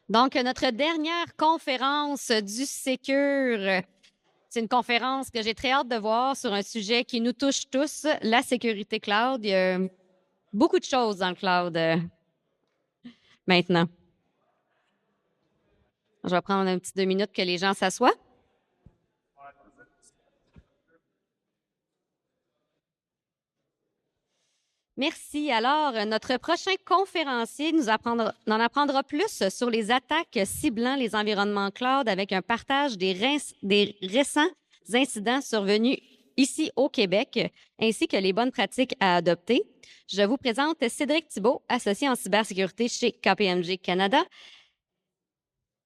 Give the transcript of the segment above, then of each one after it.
Donc, notre dernière conférence du Sécure, c'est une conférence que j'ai très hâte de voir sur un sujet qui nous touche tous, la sécurité cloud. Il y a beaucoup de choses dans le cloud maintenant. Je vais prendre un petit 2 minutes que les gens s'assoient. Merci. Alors, notre prochain conférencier en apprendra plus sur les attaques ciblant les environnements cloud avec un partage des récents incidents survenus ici au Québec, ainsi que les bonnes pratiques à adopter. Je vous présente Cédric Thibault, associé en cybersécurité chez KPMG Canada,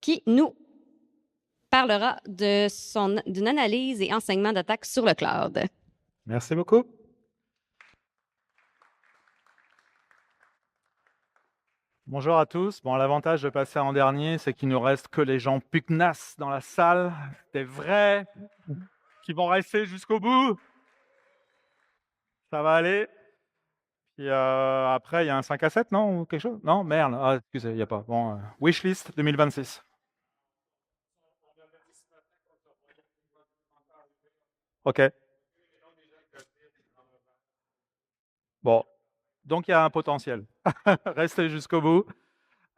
qui nous parlera d'une analyse et enseignement d'attaques sur le cloud. Merci beaucoup. Bonjour à tous. Bon, l'avantage de passer en dernier, c'est qu'il ne reste que les gens pugnaces dans la salle, des vrais, qui vont rester jusqu'au bout. Ça va aller. Puis après, il y a un 5 à 7, non? Ou quelque chose? Non, merde. Ah, excusez, il n'y a pas. Bon, Wishlist 2026. OK. Bon. Donc, il y a un potentiel. Restez jusqu'au bout.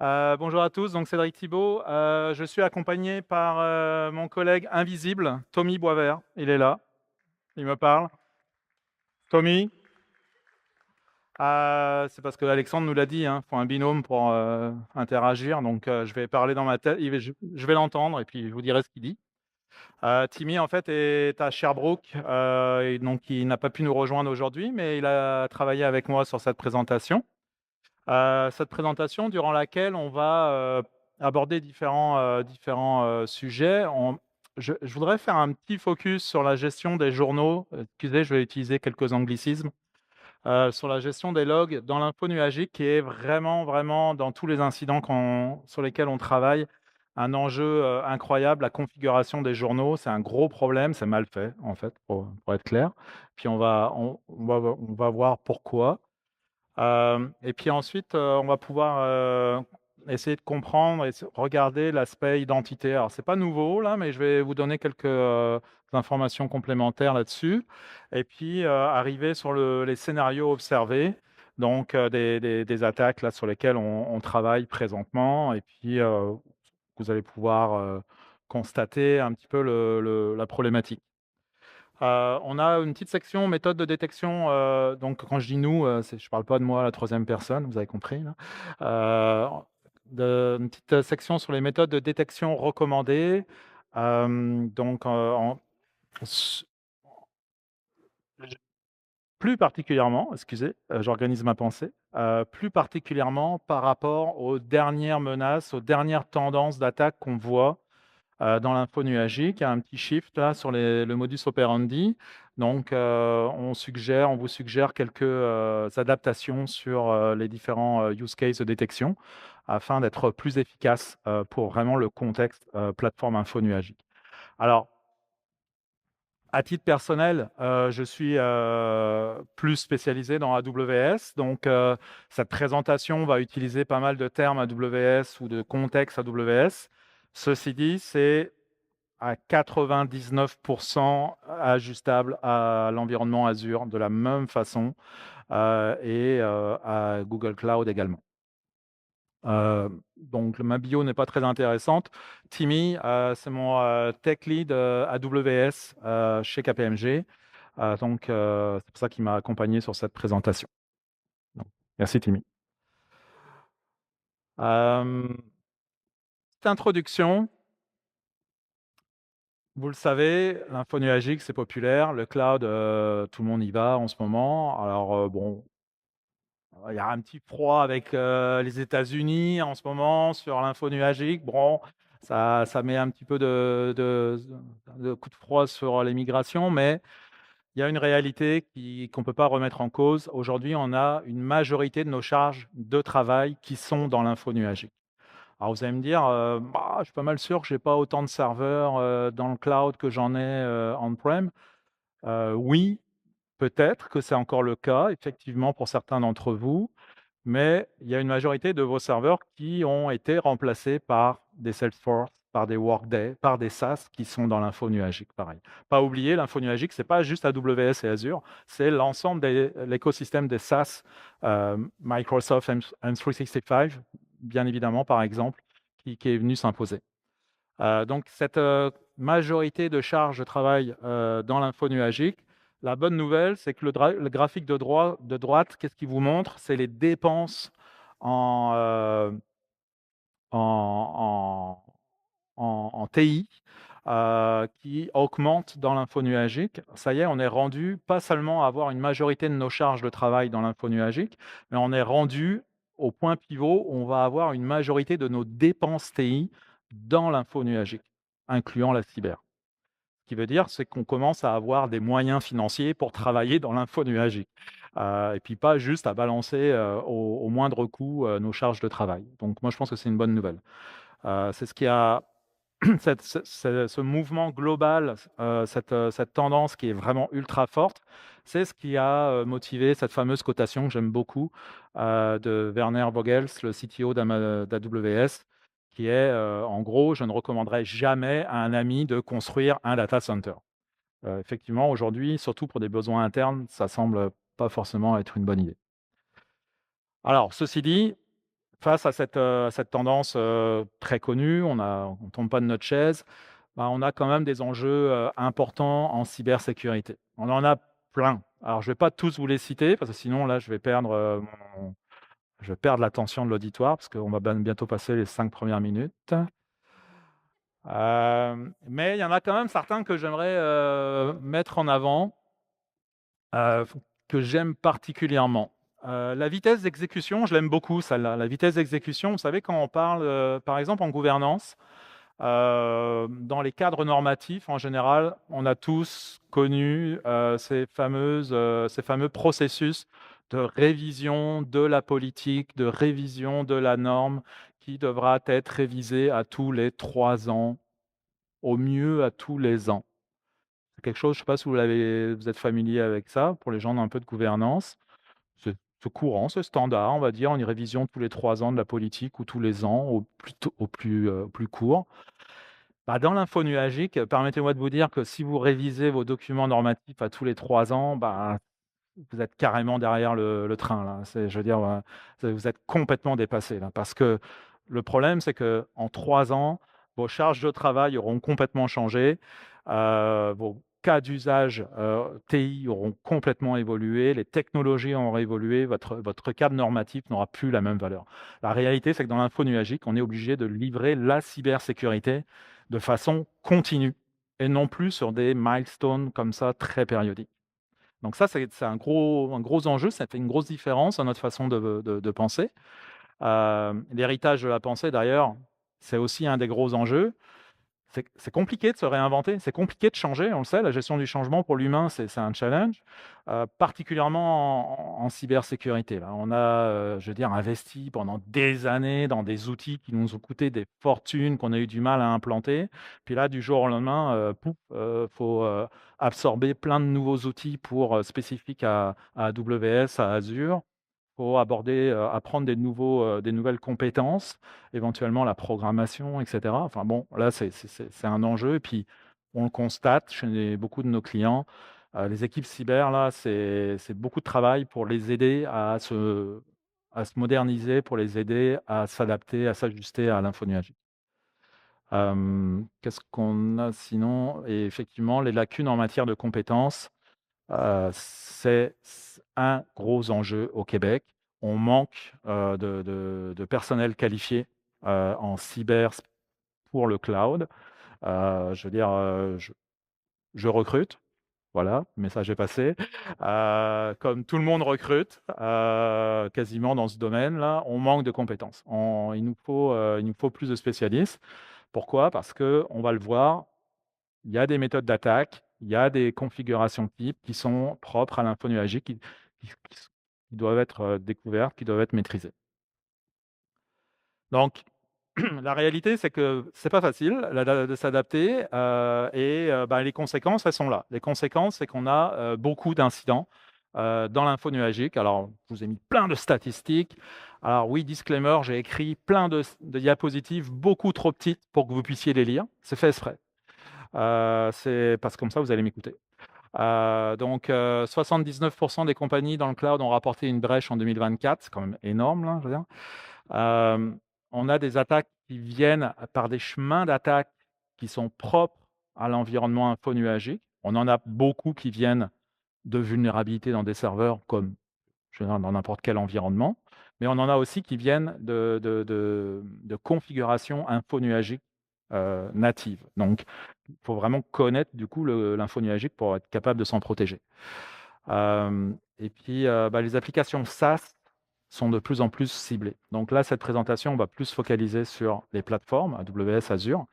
Bonjour à tous, donc Cédric Thibault. Je suis accompagné par mon collègue invisible, Tommy Boisvert. Il est là, il me parle. Tommy, c'est parce que Alexandre nous l'a dit, il faut un binôme pour interagir, donc je vais parler dans ma tête, je vais l'entendre et puis je vous dirai ce qu'il dit. Timmy, en fait, est à Sherbrooke, et donc il n'a pas pu nous rejoindre aujourd'hui, mais il a travaillé avec moi sur cette présentation. Cette présentation durant laquelle on va aborder différents sujets. Je voudrais faire un petit focus sur la gestion des journaux. Excusez, je vais utiliser quelques anglicismes. Sur la gestion des logs dans l'info nuagique, qui est vraiment, vraiment, dans tous les incidents sur lesquels on travaille, un enjeu incroyable. La configuration des journaux, c'est un gros problème, c'est mal fait, en fait, pour être clair. Puis on va voir pourquoi. Et puis ensuite, on va pouvoir essayer de comprendre et regarder l'aspect identité. Alors, c'est pas nouveau là, mais je vais vous donner quelques informations complémentaires là-dessus. Et puis, arriver sur les scénarios observés, donc des attaques là, sur lesquelles on travaille présentement. Et puis, vous allez pouvoir constater un petit peu la problématique. On a une petite section méthode de détection, donc quand je dis «nous», je ne parle pas de moi à la troisième personne, vous avez compris là. Une petite section sur les méthodes de détection recommandées. Donc s plus particulièrement, excusez, j'organise ma pensée, plus particulièrement par rapport aux dernières menaces, aux dernières tendances d'attaque qu'on voit dans l'info nuagique. Il y a un petit shift là sur le modus operandi. Donc, on vous suggère quelques adaptations sur les différents use cases de détection afin d'être plus efficace pour vraiment le contexte plateforme info nuagique. Alors, à titre personnel, je suis plus spécialisé dans AWS. Donc, cette présentation va utiliser pas mal de termes AWS ou de contexte AWS. Ceci dit, c'est à 99% ajustable à l'environnement Azure de la même façon, et à Google Cloud également. Donc ma bio n'est pas très intéressante. Timmy, c'est mon tech lead AWS chez KPMG. Donc c'est pour ça qu'il m'a accompagné sur cette présentation. Donc, merci Timmy. Petite introduction. Vous le savez, l'info nuagique, c'est populaire. Le cloud, tout le monde y va en ce moment. Alors, bon, il y a un petit froid avec les États-Unis en ce moment sur l'info nuagique. Bon, ça met un petit peu de coup de froid sur les migrations, mais il y a une réalité qu'on ne peut pas remettre en cause. Aujourd'hui, on a une majorité de nos charges de travail qui sont dans l'info nuagique. Alors vous allez me dire, je suis pas mal sûr que je n'ai pas autant de serveurs dans le cloud que j'en ai on-prem. Oui, peut-être que c'est encore le cas, effectivement, pour certains d'entre vous. mais il y a une majorité de vos serveurs qui ont été remplacés par des Salesforce, par des Workday, par des SaaS qui sont dans l'info nuagique, pareil. Pas oublier, l'info nuagique, c'est pas juste AWS et Azure, c'est l'ensemble de l'écosystème des SaaS, Microsoft M365, bien évidemment, par exemple, qui est venu s'imposer. Donc, cette majorité de charges de travail dans l'info nuagique, la bonne nouvelle, c'est que le graphique de droite, qu'est-ce qu'il vous montre? C'est les dépenses en, en, en TI qui augmentent dans l'info nuagique. Ça y est, on est rendu pas seulement à avoir une majorité de nos charges de travail dans l'info nuagique, mais on est rendu au point pivot où on va avoir une majorité de nos dépenses TI dans l'info nuagique, incluant la cyber. Ce qui veut dire, c'est qu'on commence à avoir des moyens financiers pour travailler dans l'info nuagique. Et puis pas juste à balancer au moindre coût nos charges de travail. Donc moi, je pense que c'est une bonne nouvelle. C'est ce qui a ce mouvement global, cette tendance qui est vraiment ultra forte, c'est ce qui a motivé cette fameuse cotation que j'aime beaucoup de Werner Vogels, le CTO d'AWS, qui est en gros, je ne recommanderais jamais à un ami de construire un data center. Effectivement, aujourd'hui, surtout pour des besoins internes, ça semble pas forcément être une bonne idée. Alors, ceci dit, face à cette tendance très connue, on ne tombe pas de notre chaise, bah, on a quand même des enjeux importants en cybersécurité. On en a plein. Alors, je ne vais pas tous vous les citer, parce que sinon, là, je vais perdre, je vais perdre l'attention de l'auditoire, parce qu'on va bientôt passer les 5 premières minutes. Mais il y en a quand même certains que j'aimerais mettre en avant, euh, que j'aime particulièrement. La vitesse d'exécution, je l'aime beaucoup, celle-là. La vitesse d'exécution, vous savez, quand on parle, par exemple, en gouvernance, dans les cadres normatifs, en général, on a tous connu ces fameux processus de révision de la politique, de révision de la norme qui devra être révisée à tous les 3 ans, au mieux à tous les ans. C'est quelque chose, je ne sais pas si vous êtes familier avec ça, pour les gens d'un peu de gouvernance. C'est courant, c'est standard, on va dire, une révision tous les 3 ans de la politique ou tous les ans, au plus court. Bah, dans l'info nuagique, permettez-moi de vous dire que si vous révisez vos documents normatifs à tous les 3 ans, bah, vous êtes carrément derrière le train, là. Je veux dire, vous êtes complètement dépassé, là. Parce que le problème, c'est qu'en 3 ans, vos charges de travail auront complètement changé, vos cas d'usage TI auront complètement évolué, les technologies auront évolué, votre cadre normatif n'aura plus la même valeur. La réalité, c'est que dans l'info nuagique, on est obligé de livrer la cybersécurité de façon continue et non plus sur des milestones comme ça très périodiques. Donc ça, c'est un gros enjeu, ça fait une grosse différence dans notre façon de penser. L'héritage de la pensée, d'ailleurs, c'est aussi un des gros enjeux. C'est compliqué de se réinventer, c'est compliqué de changer, on le sait, la gestion du changement pour l'humain, c'est un challenge, particulièrement en cybersécurité. Là. On a, je veux dire, investi pendant des années dans des outils qui nous ont coûté des fortunes, qu'on a eu du mal à implanter. Puis là, du jour au lendemain, faut absorber plein de nouveaux outils spécifiques à AWS, à Azure. Il faut apprendre des nouvelles compétences, éventuellement la programmation, etc. Enfin bon, là, c'est un enjeu. Et puis, on le constate chez beaucoup de nos clients. Les équipes cyber, là, c'est beaucoup de travail pour les aider à se moderniser, pour les aider à s'adapter, à s'ajuster à l'info nuagique. Qu'est-ce qu'on a sinon? Et effectivement, les lacunes en matière de compétences. C'est un gros enjeu au Québec. On manque de personnel qualifié en cyber pour le cloud. Je veux dire, je recrute, voilà, le message est passé. Comme tout le monde recrute, quasiment dans ce domaine-là, on manque de compétences. Il nous faut plus de spécialistes. Pourquoi? Parce qu'on va le voir, il y a des méthodes d'attaque, il y a des configurations types qui sont propres à l'info nuagique, qui doivent être découvertes, qui doivent être maîtrisées. Donc, la réalité, c'est que c'est pas facile de s'adapter et bah, les conséquences, elles sont là. Les conséquences, c'est qu'on a beaucoup d'incidents. dans l'info nuagique. Alors, je vous ai mis plein de statistiques. Alors oui, disclaimer, j'ai écrit plein de diapositives beaucoup trop petites pour que vous puissiez les lire. C'est fait exprès. C'est parce que comme ça, vous allez m'écouter. Donc, 79% des compagnies dans le cloud ont rapporté une brèche en 2024. C'est quand même énorme, là, je veux dire. On a des attaques qui viennent par des chemins d'attaque qui sont propres à l'environnement info nuagique. On en a beaucoup qui viennent de vulnérabilités dans des serveurs, comme je veux dire, dans n'importe quel environnement. Mais on en a aussi qui viennent de configurations info nuagique natives. Donc, il faut vraiment connaître du coup l'info nuagique pour être capable de s'en protéger. Et puis, les applications SaaS sont de plus en plus ciblées. Donc là, cette présentation, on va plus focaliser sur les plateformes, AWS, Azure,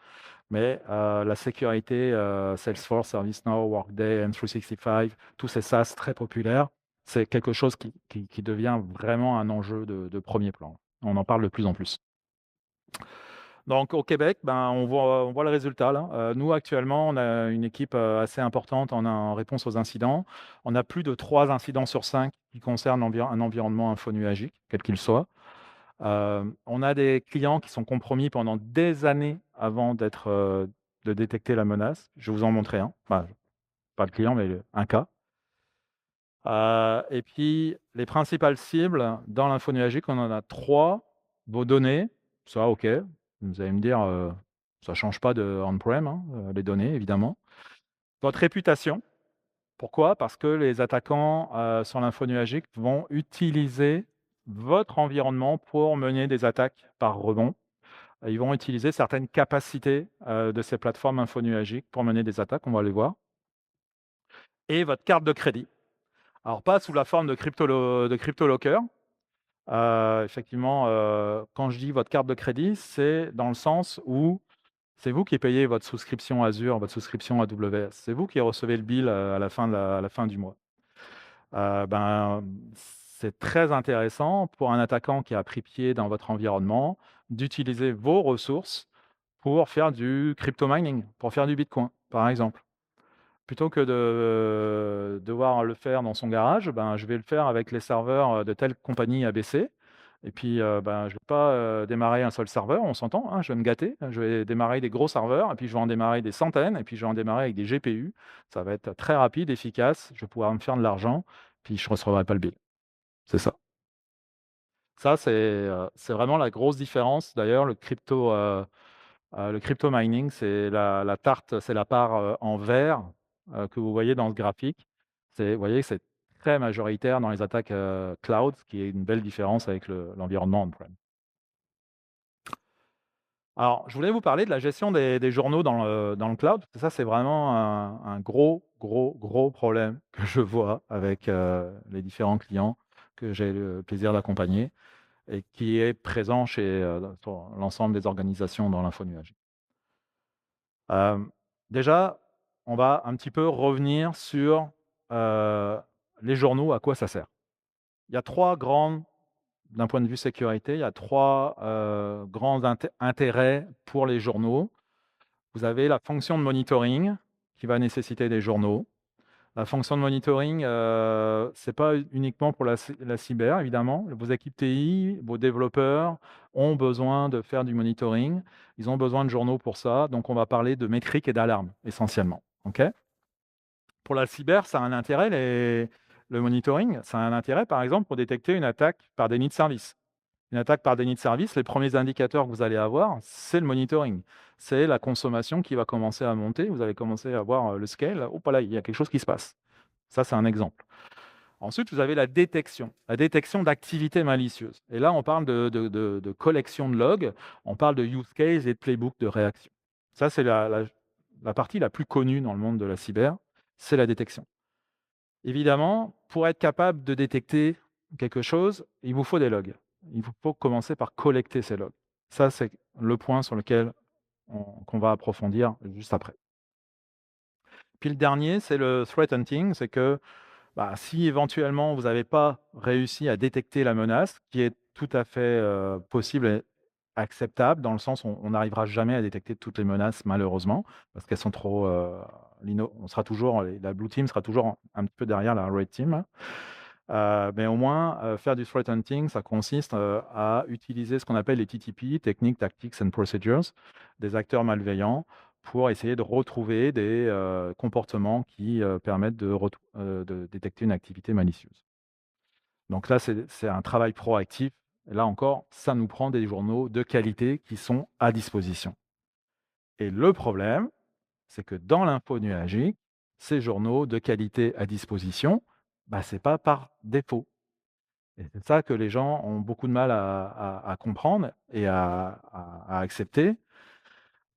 mais la sécurité, Salesforce, ServiceNow, Workday, M365, tous ces SaaS très populaires, c'est quelque chose qui devient vraiment un enjeu de premier plan. On en parle de plus en plus. Donc au Québec, on voit le résultat là. Nous, actuellement, on a une équipe assez importante en réponse aux incidents. On a plus de 3 incidents sur 5 qui concernent un environnement infonuagique, quel qu'il soit. On a des clients qui sont compromis pendant des années avant de détecter la menace. Je vais vous en montrer un. Enfin, pas le client, mais un cas. Et puis, les principales cibles dans l'infonuagique, on en a 3. Vos données, ça, OK. Vous allez me dire, ça ne change pas de on-prem, hein, les données, évidemment. Votre réputation. Pourquoi? Parce que les attaquants sur l'infonuagique vont utiliser votre environnement pour mener des attaques par rebond. Ils vont utiliser certaines capacités de ces plateformes infonuagiques pour mener des attaques, on va les voir. Et votre carte de crédit. Alors, pas sous la forme de crypto-locker. Effectivement, quand je dis votre carte de crédit, c'est dans le sens où c'est vous qui payez votre souscription Azure, votre souscription AWS. C'est vous qui recevez le bill à la fin du mois. C'est très intéressant pour un attaquant qui a pris pied dans votre environnement d'utiliser vos ressources pour faire du crypto mining, pour faire du Bitcoin, par exemple. Plutôt que de devoir le faire dans son garage, je vais le faire avec les serveurs de telle compagnie ABC. Et puis, je ne vais pas démarrer un seul serveur, on s'entend, hein, je vais me gâter. Je vais démarrer des gros serveurs, et puis je vais en démarrer des centaines, et puis je vais en démarrer avec des GPU. Ça va être très rapide, efficace, je vais pouvoir me faire de l'argent, puis je ne recevrai pas le bill. C'est ça. Ça, c'est vraiment la grosse différence. D'ailleurs, le crypto mining, c'est la tarte, c'est la part en vert que vous voyez dans ce graphique. Vous voyez, c'est très majoritaire dans les attaques cloud, ce qui est une belle différence avec l'environnement on-prem. Alors, je voulais vous parler de la gestion des journaux dans le cloud, parce que ça, c'est vraiment un gros, gros, gros problème que je vois avec les différents clients que j'ai le plaisir d'accompagner et qui est présent sur l'ensemble des organisations dans l'info nuagique. Déjà, on va un petit peu revenir sur les journaux, à quoi ça sert. Il y a 3 grandes, d'un point de vue sécurité, il y a 3 grands intérêts pour les journaux. Vous avez la fonction de monitoring qui va nécessiter des journaux. La fonction de monitoring, c'est pas uniquement pour la cyber, évidemment. Vos équipes TI, vos développeurs ont besoin de faire du monitoring. Ils ont besoin de journaux pour ça. Donc, on va parler de métriques et d'alarmes, essentiellement. OK? Pour la cyber, ça a un intérêt, le monitoring. Ça a un intérêt, par exemple, pour détecter une attaque par déni de service. Une attaque par déni de service, les premiers indicateurs que vous allez avoir, c'est le monitoring. C'est la consommation qui va commencer à monter. Vous allez commencer à voir le scale. Oh, là, il y a quelque chose qui se passe. Ça, c'est un exemple. Ensuite, vous avez la détection d'activités malicieuses. Et là, on parle de collection de logs, on parle de use case et de playbook de réaction. Ça, c'est la partie la plus connue dans le monde de la cyber, c'est la détection. Évidemment, pour être capable de détecter quelque chose, il vous faut des logs. Il vous faut commencer par collecter ces logs. Ça, c'est le point sur lequel qu'on va approfondir juste après. Puis le dernier, c'est le threat hunting, c'est que si éventuellement vous n'avez pas réussi à détecter la menace, qui est tout à fait possible et acceptable, dans le sens où on n'arrivera jamais à détecter toutes les menaces, malheureusement, parce qu'elles sont trop on sera toujours, la blue team sera toujours un petit peu derrière la red team, hein. Mais au moins, faire du threat hunting, ça consiste à utiliser ce qu'on appelle les TTP, Techniques, Tactics and Procedures, des acteurs malveillants, pour essayer de retrouver des comportements qui permettent de détecter une activité malicieuse. Donc là, c'est un travail proactif. Et là encore, ça nous prend des journaux de qualité qui sont à disposition. Et le problème, c'est que dans l'info nuagique, ces journaux de qualité à disposition, bah, ce n'est pas par défaut. Et c'est ça que les gens ont beaucoup de mal à comprendre et à accepter.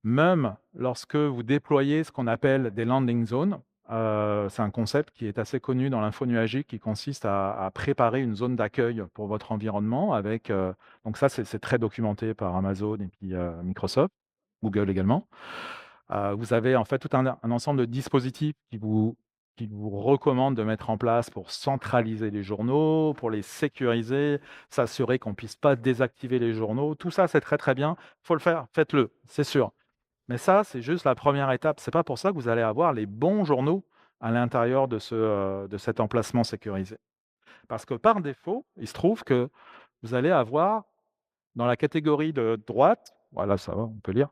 Même lorsque vous déployez ce qu'on appelle des landing zones, c'est un concept qui est assez connu dans l'info nuagique qui consiste à préparer une zone d'accueil pour votre environnement avec, donc ça c'est très documenté par Amazon et puis Microsoft, Google également. Vous avez en fait tout un ensemble de dispositifs qui vous recommandent de mettre en place pour centraliser les journaux, pour les sécuriser, s'assurer qu'on ne puisse pas désactiver les journaux. Tout ça, c'est très, très bien. Il faut le faire, faites-le, c'est sûr. Mais ça, c'est juste la première étape. C'est pas pour ça que vous allez avoir les bons journaux à l'intérieur de cet emplacement sécurisé. Parce que par défaut, il se trouve que vous allez avoir dans la catégorie de droite, voilà, ça va, on peut lire,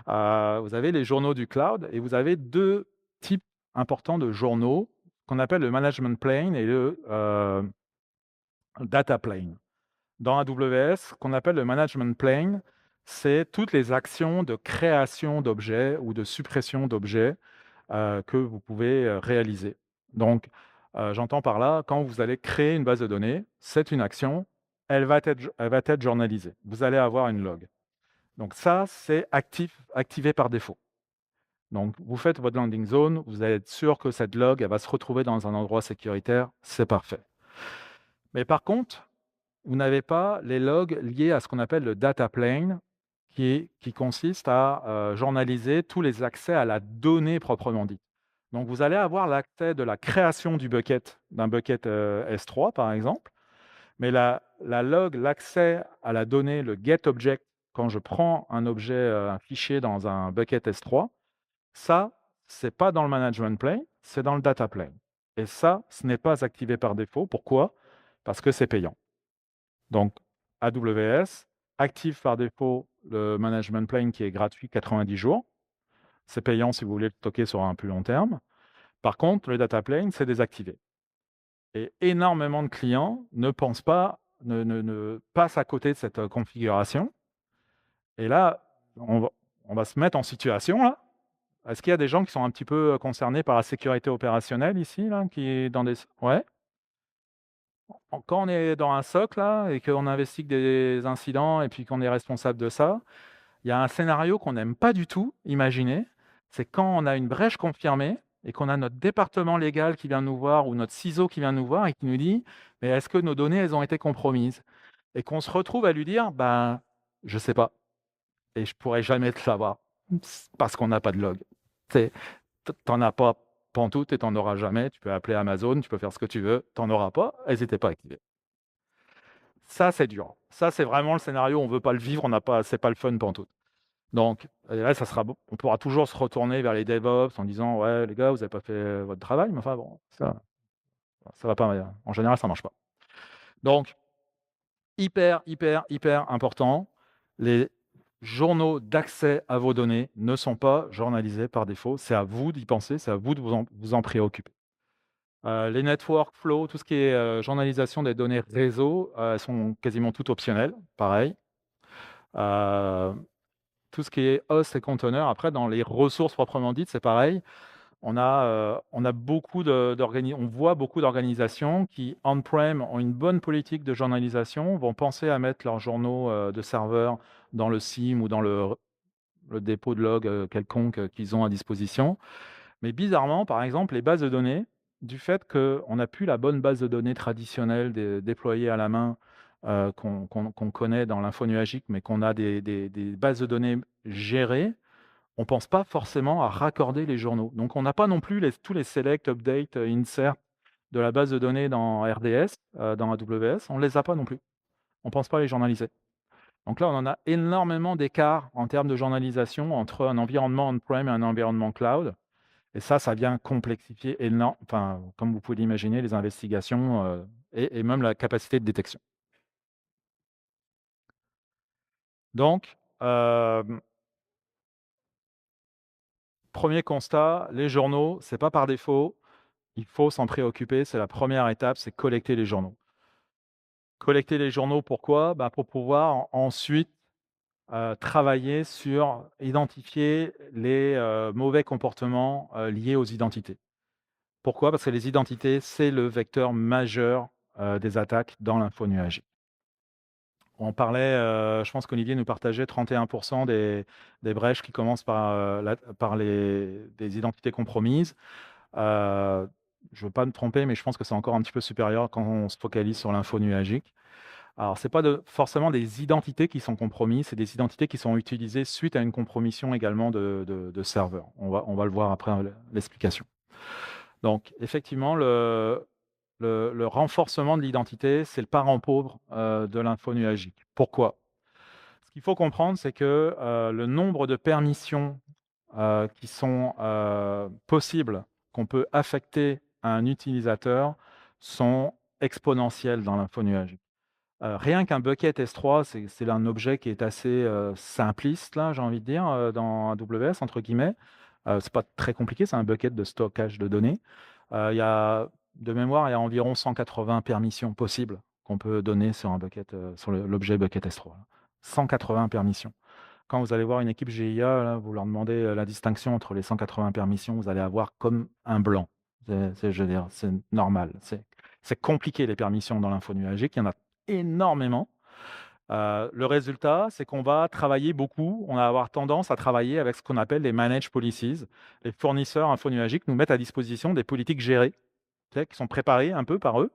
vous avez les journaux du cloud et vous avez 2 types importants de journaux qu'on appelle le management plane et le data plane. Dans AWS, ce qu'on appelle le management plane, c'est toutes les actions de création d'objets ou de suppression d'objets que vous pouvez réaliser. Donc, j'entends par là, quand vous allez créer une base de données, c'est une action, elle va être journalisée. Vous allez avoir une log. Donc ça, c'est activé par défaut. Donc, vous faites votre landing zone, vous allez être sûr que cette log, elle va se retrouver dans un endroit sécuritaire, c'est parfait. Mais par contre, vous n'avez pas les logs liés à ce qu'on appelle le data plane, qui consiste à journaliser tous les accès à la donnée proprement dite. Donc, vous allez avoir l'accès de la création du bucket, d'un bucket S3 par exemple, mais la log, l'accès à la donnée, le get object, quand je prends un objet, un fichier dans un bucket S3, ça, c'est pas dans le management plane, c'est dans le data plane. Et ça, ce n'est pas activé par défaut. Pourquoi? Parce que c'est payant. Donc, AWS active par défaut le management plane qui est gratuit 90 jours. C'est payant si vous voulez le stocker sur un plus long terme. Par contre, le data plane, c'est désactivé. Et énormément de clients ne pensent pas, ne passent à côté de cette configuration. Et là, on va se mettre en situation, là. Est-ce qu'il y a des gens qui sont un petit peu concernés par la sécurité opérationnelle ici, là, qui est dans des... Ouais. Quand on est dans un SOC, là, et qu'on investigue des incidents et puis qu'on est responsable de ça, il y a un scénario qu'on n'aime pas du tout imaginer. C'est quand on a une brèche confirmée et qu'on a notre département légal qui vient nous voir ou notre CISO qui vient nous voir et qui nous dit mais est-ce que nos données elles ont été compromises et qu'on se retrouve à lui dire ben je sais pas et je pourrais jamais te savoir parce qu'on n'a pas de log. T'en as pas pantoute et t'en auras jamais. Tu peux appeler Amazon, tu peux faire ce que tu veux, t'en auras pas. Elles n'étaient pas activées. Ça c'est dur. Ça c'est vraiment le scénario. On veut pas le vivre. On n'a pas. C'est pas le fun pantoute. Donc là, on pourra toujours se retourner vers les DevOps en disant ouais les gars, vous n'avez pas fait votre travail, mais enfin bon, ça va pas. En général, ça marche pas. Donc hyper, hyper, hyper important. Les journaux d'accès à vos données ne sont pas journalisés par défaut. C'est à vous d'y penser, c'est à vous de vous en préoccuper. Les network flow, tout ce qui est journalisation des données réseau, sont quasiment toutes optionnelles, pareil. Tout ce qui est host et conteneur, après, dans les ressources proprement dites, c'est pareil. On voit beaucoup d'organisations qui, on-prem, ont une bonne politique de journalisation, vont penser à mettre leurs journaux de serveurs dans le SIEM ou dans le dépôt de log quelconque qu'ils ont à disposition. Mais bizarrement, par exemple, les bases de données, du fait qu'on n'a plus la bonne base de données traditionnelle déployée à la main qu'on connaît dans l'info nuagique, mais qu'on a des bases de données gérées, on ne pense pas forcément à raccorder les journaux. Donc, on n'a pas non plus tous les select, update, insert de la base de données dans RDS, dans AWS. On ne les a pas non plus. On ne pense pas à les journaliser. Donc là, on en a énormément d'écart en termes de journalisation entre un environnement on-prem et un environnement cloud. Et ça vient complexifier énorme, enfin, comme vous pouvez l'imaginer, les investigations et même la capacité de détection. Donc, 1er constat, les journaux, c'est pas par défaut, il faut s'en préoccuper, c'est la première étape, c'est collecter les journaux. Collecter les journaux, pourquoi? Bah, pour pouvoir ensuite, travailler sur identifier les, mauvais comportements, liés aux identités. Pourquoi? Parce que les identités, c'est le vecteur majeur, des attaques dans l'info nuagique. On parlait, je pense qu'Olivier nous partageait 31 des brèches qui commencent par, par des identités compromises. Je veux pas me tromper, mais je pense que c'est encore un petit peu supérieur quand on se focalise sur l'info nuagique. Alors, c'est pas forcément des identités qui sont compromises, c'est des identités qui sont utilisées suite à une compromission également de serveurs. On va le voir après l'explication. Donc effectivement, le renforcement de l'identité, c'est le parent pauvre, de l'info nuagique. Pourquoi? Ce qu'il faut comprendre, c'est que, le nombre de permissions, qui sont, possibles, qu'on peut affecter à un utilisateur sont exponentielles dans l'info nuagique. Rien qu'un bucket S3, c'est un objet qui est assez, simpliste là, j'ai envie de dire, dans AWS entre guillemets. C'est pas très compliqué, c'est un bucket de stockage de données. Il y a de mémoire, il y a environ 180 permissions possibles qu'on peut donner sur un bucket, sur l'objet bucket S3 là. 180 permissions. Quand vous allez voir une équipe GIA, là, vous leur demandez, la distinction entre les 180 permissions, vous allez avoir comme un blanc. Je veux dire, c'est normal. C'est compliqué les permissions dans l'info nuagique, il y en a énormément. Le résultat, c'est qu'on va travailler beaucoup, on va avoir tendance à travailler avec ce qu'on appelle les managed policies. Les fournisseurs info nuagiques nous mettent à disposition des politiques gérées, tu sais, qui sont préparées un peu par eux.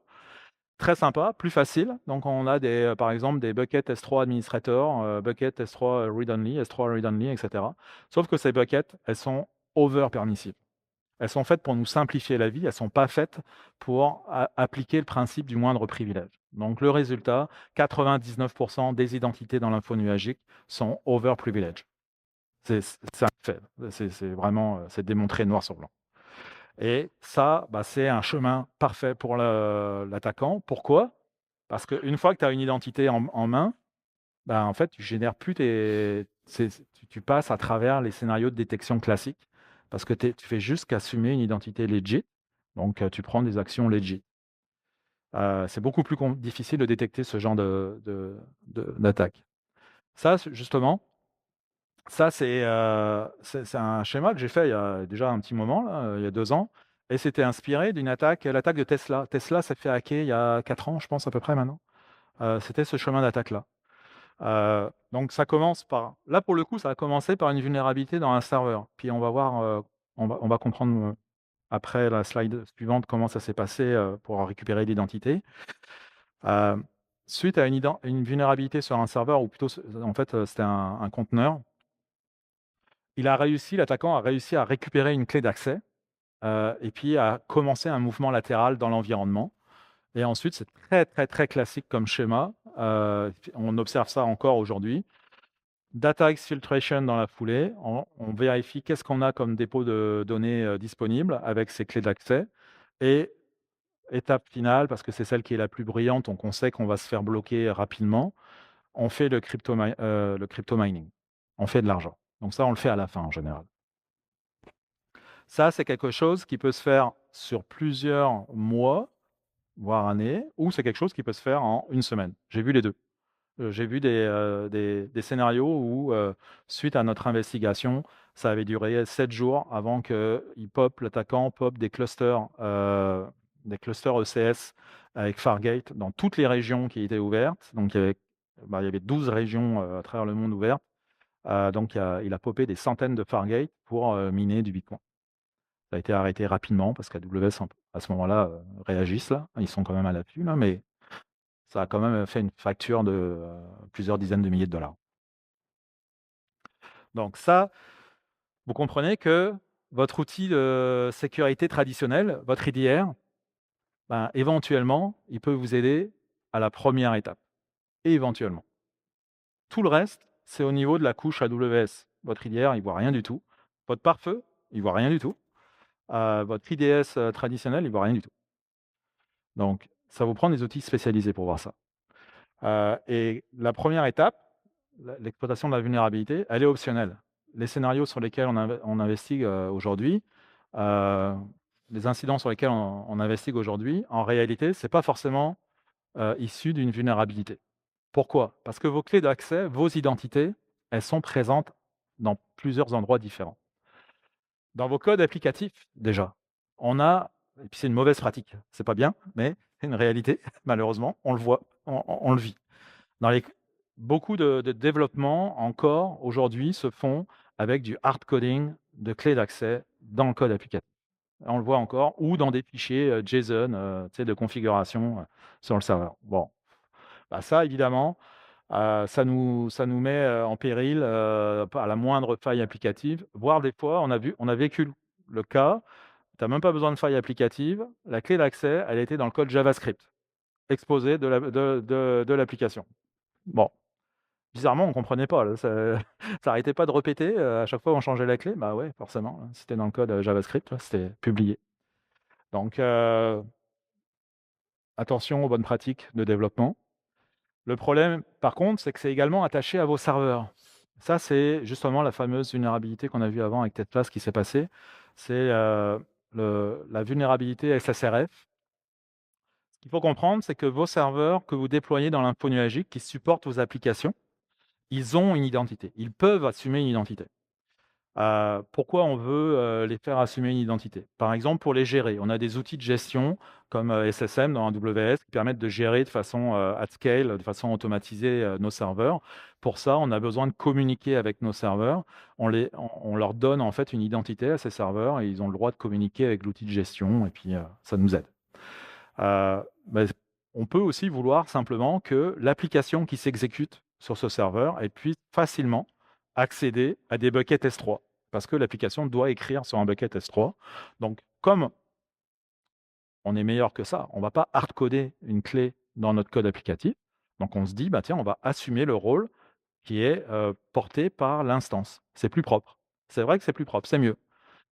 Très sympa, plus facile. Donc on a par exemple des buckets S3 administrators, buckets S3 read-only, S3 read-only, etc. Sauf que ces buckets, elles sont over permissives. Elles sont faites pour nous simplifier la vie, elles ne sont pas faites pour appliquer le principe du moindre privilège. Donc le résultat, 99% des identités dans l'info nuagique sont over privilege. C'est un fait, c'est vraiment c'est démontré noir sur blanc. Et ça, bah, c'est un chemin parfait pour l'attaquant. Pourquoi? Parce qu'une fois que tu as une identité en main, bah, en fait, tu génères plus tu passes à travers les scénarios de détection classiques parce que tu fais juste qu'assumer une identité legit. Donc, tu prends des actions legit. C'est beaucoup plus difficile de détecter ce genre d'attaque. Ça, justement, ça, c'est un schéma que j'ai fait il y a déjà un petit moment, là, il y a 2 ans, et c'était inspiré d'une l'attaque de Tesla. Tesla s'est fait hacker il y a 4 ans, je pense, à peu près maintenant. C'était ce chemin d'attaque-là. Donc ça commence par là, pour le coup, ça a commencé par une vulnérabilité dans un serveur. Puis on va voir, on va comprendre, après la slide suivante comment ça s'est passé, pour récupérer l'identité. Heu, Suite à une vulnérabilité sur un serveur ou plutôt en fait, c'était un conteneur. L'attaquant a réussi à récupérer une clé d'accès, et puis à commencer un mouvement latéral dans l'environnement et ensuite c'est très, très, très classique comme schéma, on observe ça encore aujourd'hui. Data exfiltration dans la foulée, on vérifie qu'est-ce qu'on a comme dépôt de données, disponible avec ces clés d'accès et étape finale, parce que c'est celle qui est la plus bruyante, donc on sait qu'on va se faire bloquer rapidement, on fait le crypto mining. On fait de l'argent. Donc ça, on le fait à la fin en général. Ça, c'est quelque chose qui peut se faire sur plusieurs mois, voire années, ou c'est quelque chose qui peut se faire en une semaine. J'ai vu les 2. J'ai vu des scénarios où, suite à notre investigation, ça avait duré 7 jours avant l'attaquant pop des clusters ECS avec Fargate dans toutes les régions qui étaient ouvertes. Donc il y avait 12 régions, à travers le monde ouvertes. Donc il a popé des centaines de Fargate pour, miner du bitcoin. Ça a été arrêté rapidement parce qu'AWS, à ce moment-là, réagissent là. Ils sont quand même à l'affût là, mais ça a quand même fait une facture de, plusieurs dizaines de milliers de dollars. Donc ça, vous comprenez que votre outil de sécurité traditionnel, votre IDR, ben, éventuellement, il peut vous aider à la première étape. Éventuellement. Tout le reste, c'est au niveau de la couche AWS. Votre IDR, il voit rien du tout. Votre pare-feu, il voit rien du tout. votre IDS traditionnel, il ne voit rien du tout. Donc, ça vous prend des outils spécialisés pour voir ça. Et la première étape, l'exploitation de la vulnérabilité, elle est optionnelle. Les scénarios sur lesquels on investigue aujourd'hui, euh, les incidents sur lesquels on investigue aujourd'hui, en réalité, ce n'est pas forcément issu d'une vulnérabilité. Pourquoi? Parce que vos clés d'accès, vos identités, elles sont présentes dans plusieurs endroits différents. Dans vos codes applicatifs, déjà, on a, et puis c'est une mauvaise pratique, c'est pas bien, mais c'est une réalité, malheureusement, on le voit, on le vit. Dans les, beaucoup de développements encore aujourd'hui se font avec du hard coding de clés d'accès dans le code applicatif. On le voit encore, ou dans des fichiers JSON de configuration sur le serveur. Bon, bah ça évidemment, ça nous met en péril à la moindre faille applicative, voire des fois, on a vécu le cas, tu n'as même pas besoin de faille applicative, la clé d'accès, elle était dans le code JavaScript, exposé de l'application. Bon, bizarrement, on ne comprenait pas, là, ça n'arrêtait pas de répéter, à chaque fois on changeait la clé, bah ouais, forcément, hein, c'était dans le code JavaScript, là, c'était publié. Donc, attention aux bonnes pratiques de développement. Le problème, par contre, c'est que c'est également attaché à vos serveurs. Ça, c'est justement la fameuse vulnérabilité qu'on a vue avant avec TEDFAS qui s'est passée. C'est la vulnérabilité SSRF. Ce qu'il faut comprendre, c'est que vos serveurs que vous déployez dans l'info nuagique qui supportent vos applications, ils ont une identité. Ils peuvent assumer une identité. Pourquoi on veut les faire assumer une identité? Par exemple, pour les gérer, on a des outils de gestion comme SSM dans AWS qui permettent de gérer de façon at scale, de façon automatisée nos serveurs. Pour ça, on a besoin de communiquer avec nos serveurs. On leur donne en fait une identité à ces serveurs et ils ont le droit de communiquer avec l'outil de gestion et puis ça nous aide. Mais on peut aussi vouloir simplement que l'application qui s'exécute sur ce serveur elle puisse facilement accéder à des buckets S3 parce que l'application doit écrire sur un bucket S3. Donc, comme on est meilleur que ça, on ne va pas hard-coder une clé dans notre code applicatif. Donc, on se dit, bah, tiens, on va assumer le rôle qui est porté par l'instance. C'est plus propre. C'est vrai que c'est plus propre, c'est mieux.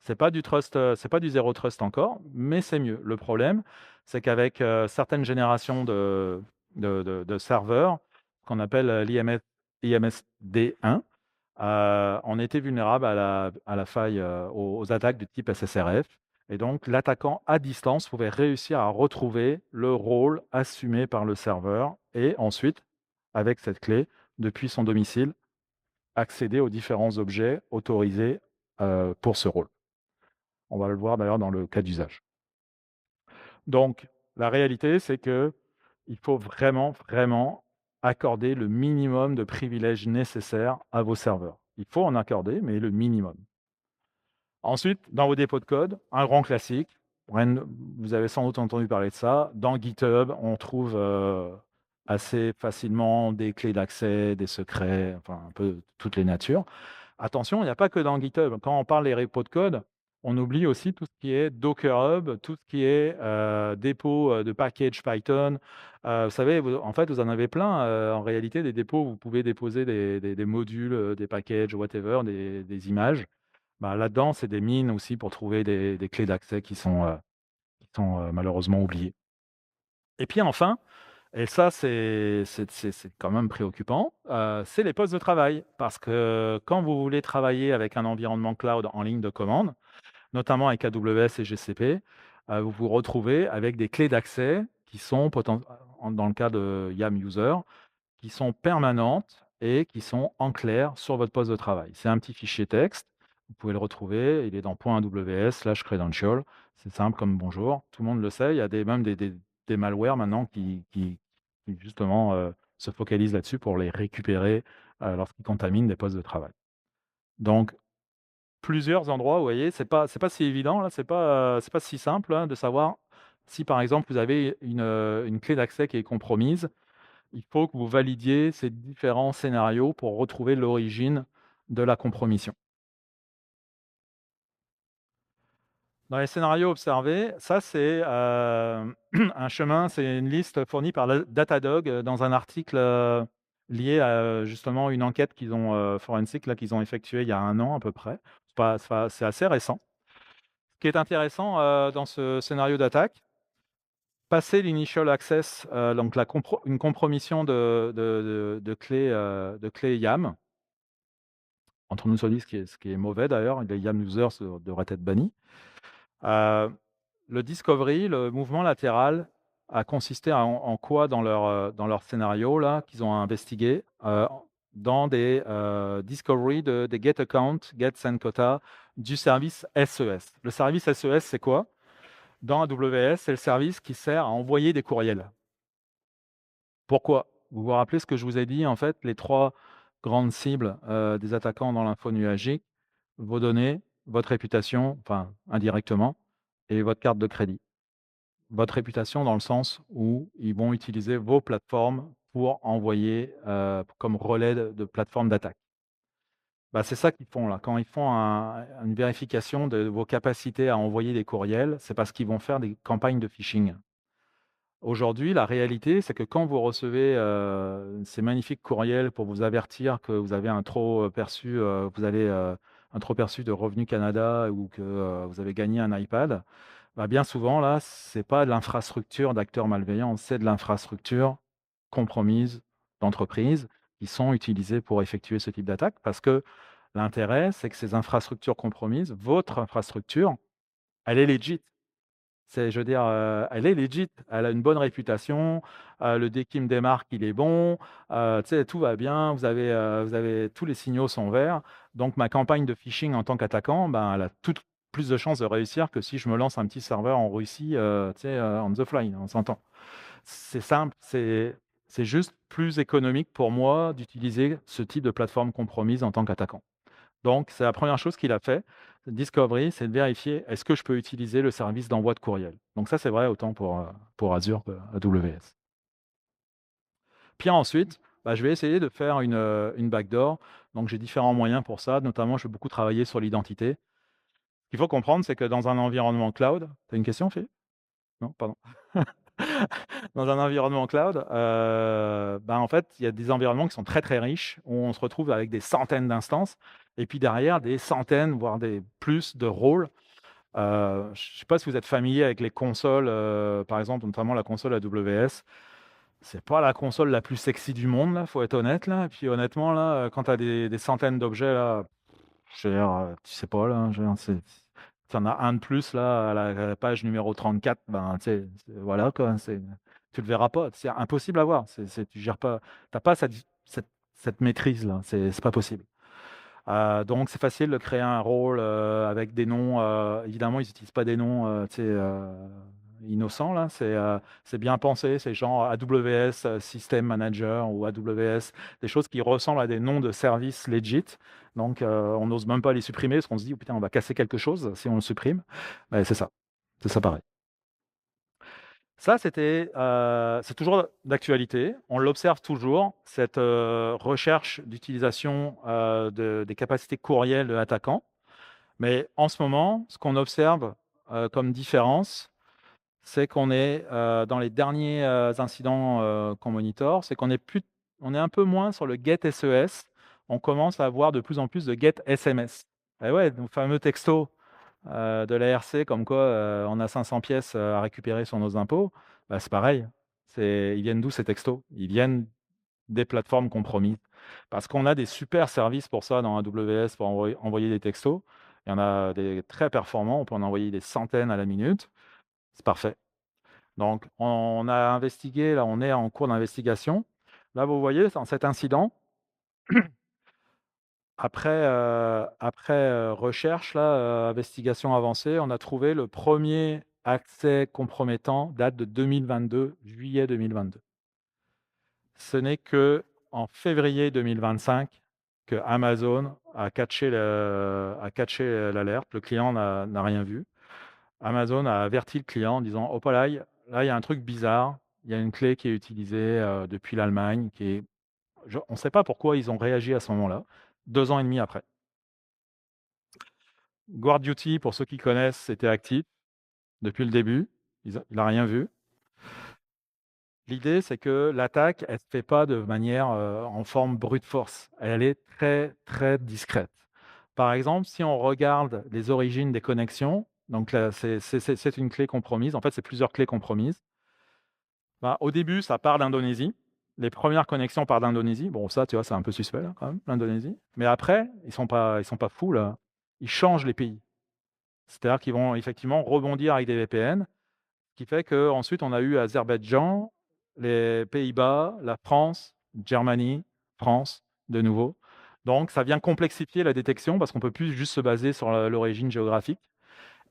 C'est pas du trust, c'est pas du zéro trust encore, mais c'est mieux. Le problème, c'est qu'avec certaines générations de serveurs, qu'on appelle l'IMSD1, on était vulnérable à la faille, aux attaques de type SSRF. Et donc, l'attaquant à distance pouvait réussir à retrouver le rôle assumé par le serveur et ensuite, avec cette clé, depuis son domicile, accéder aux différents objets autorisés pour ce rôle. On va le voir d'ailleurs dans le cas d'usage. Donc, la réalité, c'est que il faut vraiment, vraiment accorder le minimum de privilèges nécessaires à vos serveurs. Il faut en accorder, mais le minimum. Ensuite, dans vos dépôts de code, un grand classique, vous avez sans doute entendu parler de ça, dans GitHub, on trouve assez facilement des clés d'accès, des secrets, enfin un peu toutes les natures. Attention, il n'y a pas que dans GitHub. Quand on parle des repos de code, on oublie aussi tout ce qui est Docker Hub, tout ce qui est dépôt de package Python. Vous savez, en fait, vous en avez plein. En réalité, des dépôts où vous pouvez déposer des modules, des packages, whatever, des images. Bah, là-dedans, c'est des mines aussi pour trouver des clés d'accès qui sont malheureusement oubliées. Et puis enfin, et ça, c'est quand même préoccupant, c'est les postes de travail. Parce que quand vous voulez travailler avec un environnement cloud en ligne de commande, notamment avec AWS et GCP, vous vous retrouvez avec des clés d'accès qui sont, dans le cas de YAM User, qui sont permanentes et qui sont en clair sur votre poste de travail. C'est un petit fichier texte, vous pouvez le retrouver, il est dans .aws/credential. C'est simple comme bonjour, tout le monde le sait, il y a même des malwares maintenant qui justement se focalisent là-dessus pour les récupérer lorsqu'ils contaminent des postes de travail. Donc, plusieurs endroits, vous voyez, c'est pas si évident, là, c'est pas si simple hein, de savoir si, par exemple, vous avez une clé d'accès qui est compromise. Il faut que vous validiez ces différents scénarios pour retrouver l'origine de la compromission. Dans les scénarios observés, ça c'est un chemin, c'est une liste fournie par Datadog dans un article lié à justement une enquête qu'ils ont forensique là qu'ils ont effectuée il y a 1 an à peu près. C'est assez récent. Ce qui est intéressant dans ce scénario d'attaque, passer l'initial access, donc une compromission de clés YAM, entre nous soit dit, ce qui est mauvais d'ailleurs, les YAM users devraient être bannis. Le discovery, le mouvement latéral, a consisté en quoi dans leur scénario là qu'ils ont investigué dans des discovery des get account, get send quota du service SES. Le service SES, c'est quoi? Dans AWS, c'est le service qui sert à envoyer des courriels. Pourquoi? Vous vous rappelez ce que je vous ai dit, en fait, les trois grandes cibles des attaquants dans l'info nuagique, vos données, votre réputation, enfin indirectement, et votre carte de crédit. Votre réputation dans le sens où ils vont utiliser vos plateformes pour envoyer comme relais de plateformes d'attaque. Bah, c'est ça qu'ils font là. Quand ils font une vérification de vos capacités à envoyer des courriels, c'est parce qu'ils vont faire des campagnes de phishing. Aujourd'hui, la réalité, c'est que quand vous recevez ces magnifiques courriels pour vous avertir que vous avez un trop perçu, un trop perçu de Revenu Canada ou que vous avez gagné un iPad, bah, bien souvent, là, c'est pas de l'infrastructure d'acteurs malveillants, c'est de l'infrastructure compromise d'entreprises qui sont utilisées pour effectuer ce type d'attaque. Parce que l'intérêt, c'est que ces infrastructures compromises, votre infrastructure, elle est legit. Je veux dire, elle est legit, elle a une bonne réputation, le DKIM des marques, il est bon, tu sais, tout va bien, vous avez tous les signaux sont verts. Donc ma campagne de phishing en tant qu'attaquant, ben, elle a toutes plus de chances de réussir que si je me lance un petit serveur en Russie, tu sais, on the fly, on s'entend. C'est simple, c'est juste plus économique pour moi d'utiliser ce type de plateforme compromise en tant qu'attaquant. Donc, c'est la première chose qu'il a fait, Discovery, c'est de vérifier est-ce que je peux utiliser le service d'envoi de courriel. Donc ça, c'est vrai autant pour Azure que AWS. Puis ensuite, bah, je vais essayer de faire une backdoor. Donc j'ai différents moyens pour ça, notamment je vais beaucoup travailler sur l'identité. Ce qu'il faut comprendre, c'est que dans un environnement cloud, tu as une question, Philippe? Non, pardon. Dans un environnement cloud, ben, en fait, il y a des environnements qui sont très, très riches, où on se retrouve avec des centaines d'instances et puis derrière des centaines, voire des plus de rôles. Je ne sais pas si vous êtes familier avec les consoles, par exemple, notamment la console AWS. C'est pas la console la plus sexy du monde, là, faut être honnête, là. Et puis honnêtement, là, quand tu as des centaines d'objets, là, je veux dire, tu sais pas, là, je veux dire, tu en as un de plus, là, à la page numéro 34, ben, tu sais, voilà, quoi, tu le verras pas. C'est impossible à voir. Tu gères pas, t'as pas cette maîtrise-là. C'est pas possible. Donc, c'est facile de créer un rôle avec des noms. Évidemment, ils n'utilisent pas des noms, tu sais, innocents, là. C'est bien pensé. C'est genre AWS System Manager ou AWS, des choses qui ressemblent à des noms de services legit. Donc, on n'ose même pas les supprimer parce qu'on se dit, oh, putain, on va casser quelque chose si on le supprime. Mais c'est ça. C'est ça pareil. Ça, c'est toujours d'actualité. On l'observe toujours, cette recherche d'utilisation des capacités courriels de l'attaquant. Mais en ce moment, ce qu'on observe comme différence, c'est qu'on est dans les derniers incidents qu'on monitore, c'est on est un peu moins sur le get SES. On commence à avoir de plus en plus de get SMS. Et ouais, nos fameux textos de l'ARC, comme quoi on a 500 pièces à récupérer sur nos impôts, bah, c'est pareil. Ils viennent d'où ces textos? Ils viennent des plateformes compromises. Parce qu'on a des super services pour ça dans AWS pour envoyer des textos. Il y en a des très performants, on peut en envoyer des centaines à la minute. C'est parfait. Donc, on a investigué, là, on est en cours d'investigation. Là, vous voyez, dans cet incident, après recherche, là, investigation avancée, on a trouvé le premier accès compromettant, date de 2022, juillet 2022. Ce n'est que en février 2025 que Amazon a catché l'alerte. Le client n'a rien vu. Amazon a averti le client en disant: Opalai, là, il y a un truc bizarre. Il y a une clé qui est utilisée depuis l'Allemagne. On ne sait pas pourquoi ils ont réagi à ce moment-là, 2 ans et demi après. GuardDuty, pour ceux qui connaissent, c'était actif depuis le début. Il n'a rien vu. L'idée, c'est que l'attaque, elle ne se fait pas de manière en forme brute force. Elle est très, très discrète. Par exemple, si on regarde les origines des connexions, Donc là, c'est une clé compromise. En fait, c'est plusieurs clés compromises. Bah, au début, ça part d'Indonésie. Les premières connexions partent d'Indonésie. Bon, ça, tu vois, c'est un peu suspect, là, quand même, l'Indonésie. Mais après, ils sont pas fous, là. Ils changent les pays. C'est-à-dire qu'ils vont effectivement rebondir avec des VPN, ce qui fait qu'ensuite, on a eu Azerbaïdjan, les Pays-Bas, la France, Germanie, France, de nouveau. Donc, ça vient complexifier la détection parce qu'on ne peut plus juste se baser sur l'origine géographique.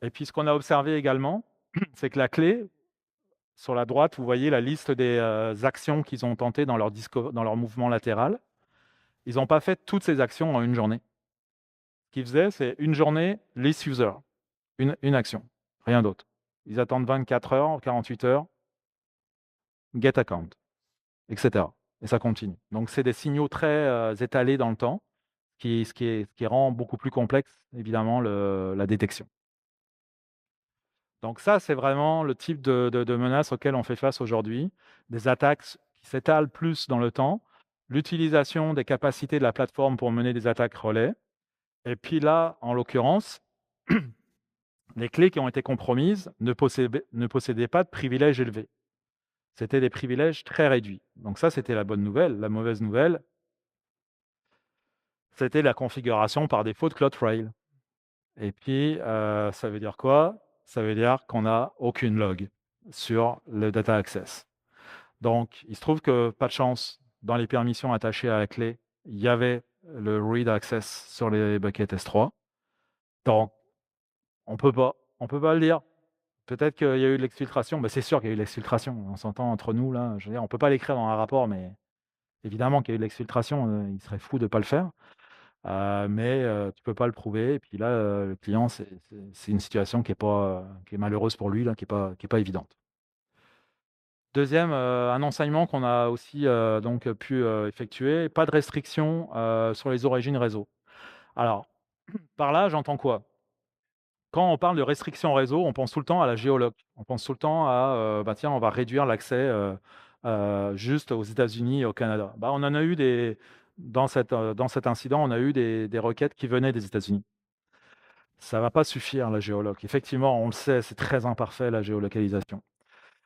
Et puis, ce qu'on a observé également, c'est que la clé, sur la droite, vous voyez la liste des actions qu'ils ont tentées dans leur mouvement latéral. Ils n'ont pas fait toutes ces actions en une journée. Ce qu'ils faisaient, c'est une journée, list user, une action, rien d'autre. Ils attendent 24 heures, 48 heures, get account, etc. Et ça continue. Donc, c'est des signaux très étalés dans le temps, ce qui rend beaucoup plus complexe, évidemment, la détection. Donc ça, c'est vraiment le type de menace auquel on fait face aujourd'hui. Des attaques qui s'étalent plus dans le temps, l'utilisation des capacités de la plateforme pour mener des attaques relais. Et puis là, en l'occurrence, les clés qui ont été compromises ne possédaient pas de privilèges élevés. C'était des privilèges très réduits. Donc ça, c'était la bonne nouvelle. La mauvaise nouvelle, c'était la configuration par défaut de CloudTrail. Et puis, ça veut dire quoi? Ça veut dire qu'on n'a aucune log sur le data access. Donc, il se trouve que, pas de chance, dans les permissions attachées à la clé, il y avait le read access sur les buckets S3. Donc, on peut pas le dire. Peut-être qu'il y a eu de l'exfiltration. C'est sûr qu'il y a eu de l'exfiltration. On s'entend entre nous, là. Je veux dire, on ne peut pas l'écrire dans un rapport, mais évidemment qu'il y a eu de l'exfiltration. Il serait fou de ne pas le faire. Mais tu ne peux pas le prouver. Et puis là, le client, c'est une situation qui est malheureuse pour lui, là, qui est pas évidente. Deuxième, un enseignement qu'on a aussi donc pu effectuer, pas de restriction sur les origines réseau. Alors, par là, j'entends quoi? Quand on parle de restriction réseau, on pense tout le temps à la géoloc. On pense tout le temps à, tiens, on va réduire l'accès juste aux États-Unis et au Canada. On en a eu dans cet incident, on a eu des requêtes qui venaient des États-Unis. Ça ne va pas suffire, la géoloc. Effectivement, on le sait, c'est très imparfait, la géolocalisation.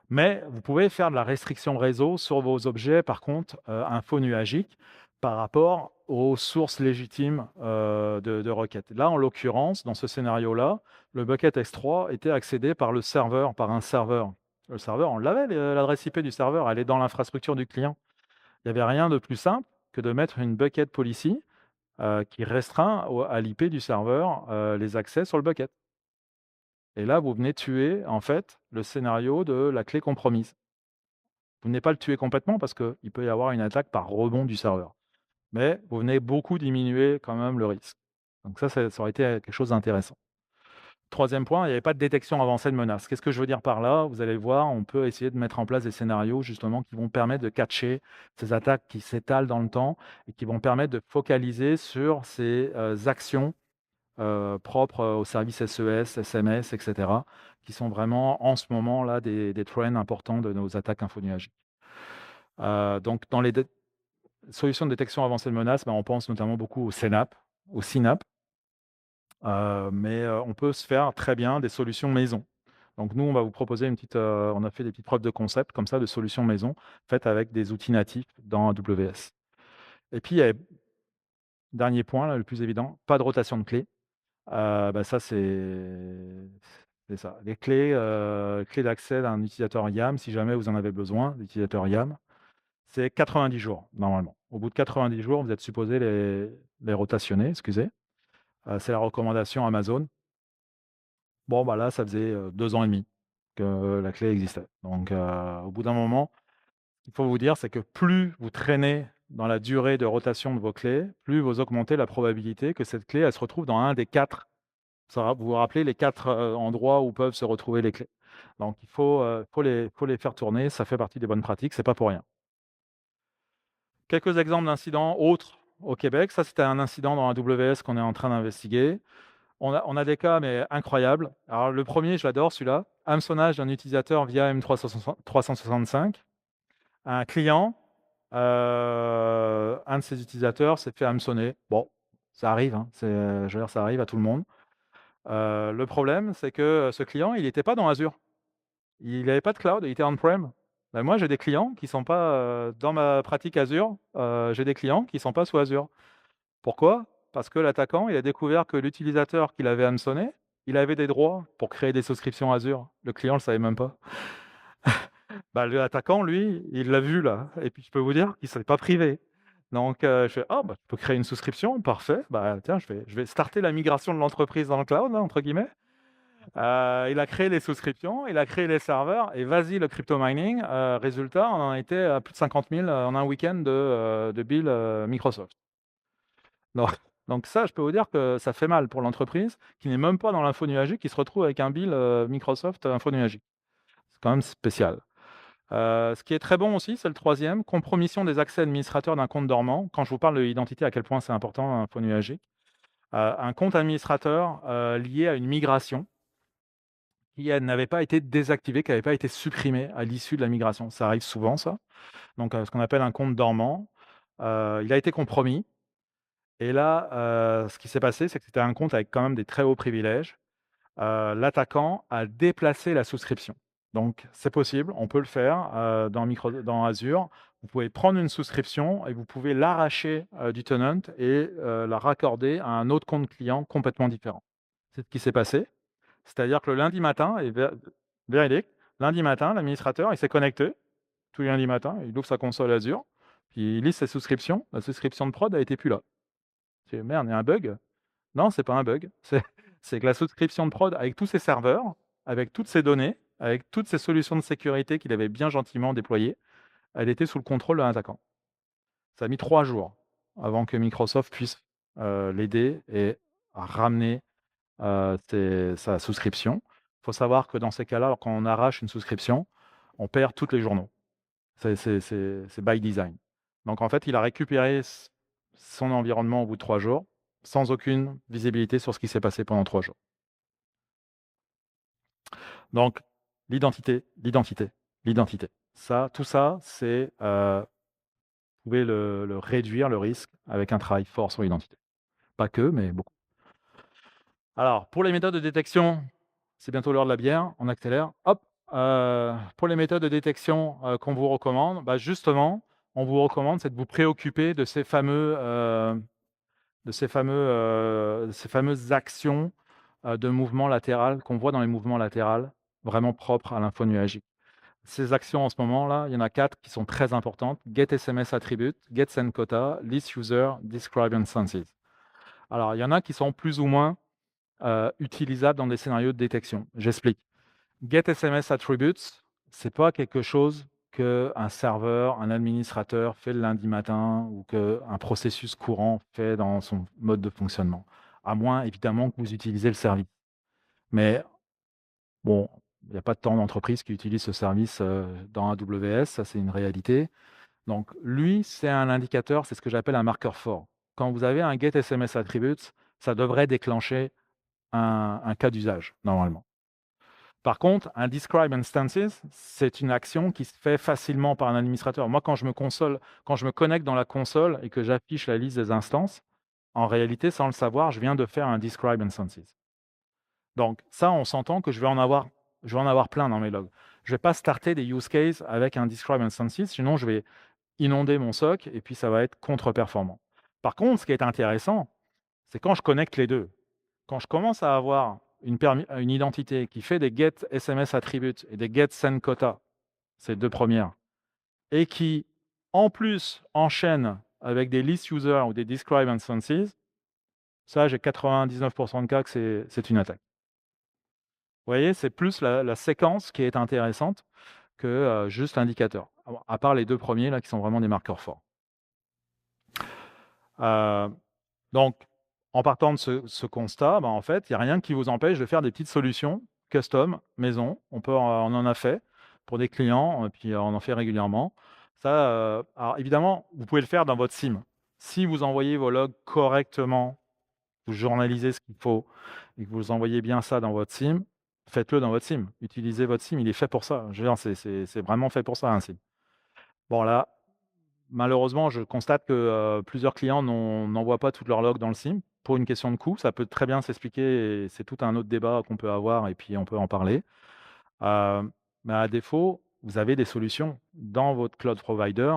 Mais vous pouvez faire de la restriction réseau sur vos objets, par contre, infonuagiques, par rapport aux sources légitimes de requêtes. Là, en l'occurrence, dans ce scénario-là, le bucket S3 était accédé par le serveur, par un serveur. Le serveur, on l'avait, l'adresse IP du serveur, elle est dans l'infrastructure du client. Il n'y avait rien de plus simple que de mettre une bucket policy qui restreint à l'IP du serveur les accès sur le bucket. Et là, vous venez tuer, en fait, le scénario de la clé compromise. Vous venez pas le tuer complètement parce qu'il peut y avoir une attaque par rebond du serveur. Mais vous venez beaucoup diminuer quand même le risque. Donc ça aurait été quelque chose d'intéressant. Troisième point, il n'y avait pas de détection avancée de menaces. Qu'est-ce que je veux dire par là? Vous allez le voir, on peut essayer de mettre en place des scénarios justement qui vont permettre de catcher ces attaques qui s'étalent dans le temps et qui vont permettre de focaliser sur ces actions propres aux services SES, SMS, etc., qui sont vraiment en ce moment-là des trends importants de nos attaques infonuagiques. Donc, dans les solutions de détection avancée de menaces, on pense notamment beaucoup au CNAP, au CNAP, mais on peut se faire très bien des solutions maison. Donc nous, on va vous proposer on a fait des petites preuves de concept comme ça, de solutions maison, faites avec des outils natifs dans AWS. Et puis, dernier point, là, le plus évident, pas de rotation de clés. Ça, c'est ça. Les clés d'accès d'un utilisateur YAM, si jamais vous en avez besoin, d'utilisateur YAM, c'est 90 jours, normalement. Au bout de 90 jours, vous êtes supposé les rotationner, excusez. C'est la recommandation Amazon. Là, ça faisait 2 ans et demi que la clé existait. Donc, au bout d'un moment, il faut vous dire, c'est que plus vous traînez dans la durée de rotation de vos clés, plus vous augmentez la probabilité que cette clé, elle se retrouve dans un des 4. Vous vous rappelez les 4 endroits où peuvent se retrouver les clés. Donc, il faut les faire tourner. Ça fait partie des bonnes pratiques. C'est pas pour rien. Quelques exemples d'incidents autres au Québec. Ça, c'était un incident dans AWS qu'on est en train d'investiguer. On a des cas, mais incroyables. Alors, le premier, je l'adore, celui-là. Hameçonnage d'un utilisateur via M365. Un client, un de ses utilisateurs s'est fait hameçonner. Bon, ça arrive, hein, je veux dire, ça arrive à tout le monde. Le problème, c'est que ce client, il n'était pas dans Azure. Il n'avait pas de cloud, il était on-prem. Bah, moi, j'ai des clients qui sont pas, dans ma pratique Azure, j'ai des clients qui sont pas sous Azure. Pourquoi? Parce que l'attaquant, il a découvert que l'utilisateur qu'il avait hameçonné, il avait des droits pour créer des souscriptions Azure. Le client ne le savait même pas. Bah, l'attaquant, lui, il l'a vu là et puis je peux vous dire qu'il ne s'est pas privé. Donc je fais: «Ah bah, tu peux créer une souscription, parfait. Bah, tiens, je vais starter la migration de l'entreprise dans le cloud, hein, entre guillemets». Il a créé les souscriptions, il a créé les serveurs et vas-y le crypto mining, résultat, on en était à plus de 50 000 en un week-end de bill, Microsoft. Donc donc ça, je peux vous dire que ça fait mal pour l'entreprise qui n'est même pas dans l'info nuagique, qui se retrouve avec un bill, Microsoft info nuagique. C'est quand même spécial. Ce qui est très bon aussi, c'est le troisième, compromission des accès administrateurs d'un compte dormant. Quand je vous parle de l'identité, à quel point c'est important, info nuagique. Un compte administrateur, lié à une migration qui, elle, n'avait pas été désactivée, qui n'avait pas été supprimée à l'issue de la migration. Ça arrive souvent ça, donc ce qu'on appelle un compte dormant. Il a été compromis et là, ce qui s'est passé, c'est que c'était un compte avec quand même des très hauts privilèges. L'attaquant a déplacé la souscription. Donc c'est possible, on peut le faire, dans Azure. Vous pouvez prendre une souscription et vous pouvez l'arracher, du tenant et la raccorder à un autre compte client complètement différent. C'est ce qui s'est passé. C'est-à-dire que le lundi matin et véridique, lundi matin, l'administrateur, il s'est connecté, tous les lundis matins, il ouvre sa console Azure, puis il lit ses souscriptions. La souscription de prod a été plus là. Je fais: «Merde, il y a un bug?» Non, c'est pas un bug, c'est que la souscription de prod avec tous ses serveurs, avec toutes ses données, avec toutes ses solutions de sécurité qu'il avait bien gentiment déployées, elle était sous le contrôle d'un attaquant. Ça a mis 3 jours avant que Microsoft puisse, l'aider et ramener sa souscription. Il faut savoir que dans ces cas-là, quand on arrache une souscription, on perd toutes les journaux. C'est by design. Donc en fait, il a récupéré son environnement au bout de 3 jours, sans aucune visibilité sur ce qui s'est passé pendant 3 jours. Donc l'identité, l'identité, l'identité. Ça, tout ça, c'est, vous pouvez le réduire, le risque, avec un travail fort sur l'identité. Pas que, mais beaucoup. Alors, pour les méthodes de détection, c'est bientôt l'heure de la bière, on accélère. Hop, pour les méthodes de détection, qu'on vous recommande, bah, justement, on vous recommande, c'est de vous préoccuper de ces ces fameuses actions, de mouvement latéral qu'on voit dans les mouvements latérales, vraiment propres à l'info nuagique. Ces actions en ce moment-là, il y en a 4 qui sont très importantes: Get SMS Attribute, Get Send Quota, List User, Describe Instances. Alors, il y en a qui sont plus ou moins utilisables dans des scénarios de détection. J'explique. Get SMS Attributes, c'est pas quelque chose qu'un serveur, un administrateur fait le lundi matin ou qu'un processus courant fait dans son mode de fonctionnement, à moins évidemment que vous utilisez le service. Mais bon, il n'y a pas tant d'entreprises qui utilisent ce service dans AWS, ça c'est une réalité. Donc lui, c'est un indicateur, c'est ce que j'appelle un marqueur fort. Quand vous avez un Get SMS Attributes, ça devrait déclencher un cas d'usage, normalement. Par contre, un Describe Instances, c'est une action qui se fait facilement par un administrateur. Moi, quand je me connecte dans la console et que j'affiche la liste des instances, en réalité, sans le savoir, je viens de faire un Describe Instances. Donc ça, on s'entend que je vais en avoir plein dans mes logs. Je ne vais pas starter des use cases avec un Describe Instances, sinon je vais inonder mon SOC et puis ça va être contre-performant. Par contre, ce qui est intéressant, c'est quand je connecte les deux. Quand je commence à avoir une identité qui fait des get SMS attributes et des get send quota, ces deux premières, et qui, en plus, enchaîne avec des list users ou des describe instances, ça, j'ai 99% de cas que c'est une attaque. Vous voyez, c'est plus la séquence qui est intéressante que juste l'indicateur, à part les deux premiers là qui sont vraiment des marqueurs forts. Donc, en partant de ce constat, en fait, il n'y a rien qui vous empêche de faire des petites solutions custom, maison. On en a fait pour des clients, et puis on en fait régulièrement. Ça, alors évidemment, vous pouvez le faire dans votre SIEM. Si vous envoyez vos logs correctement, vous journalisez ce qu'il faut et que vous envoyez bien ça dans votre SIEM, faites-le dans votre SIEM. Utilisez votre SIEM, il est fait pour ça. Je veux dire, c'est vraiment fait pour ça, un SIEM. Bon, là, malheureusement, je constate que plusieurs clients n'envoient pas toutes leurs logs dans le SIEM. pour une question de coût. Ça peut très bien s'expliquer et c'est tout un autre débat qu'on peut avoir et puis on peut en parler. Mais à défaut, vous avez des solutions dans votre cloud provider.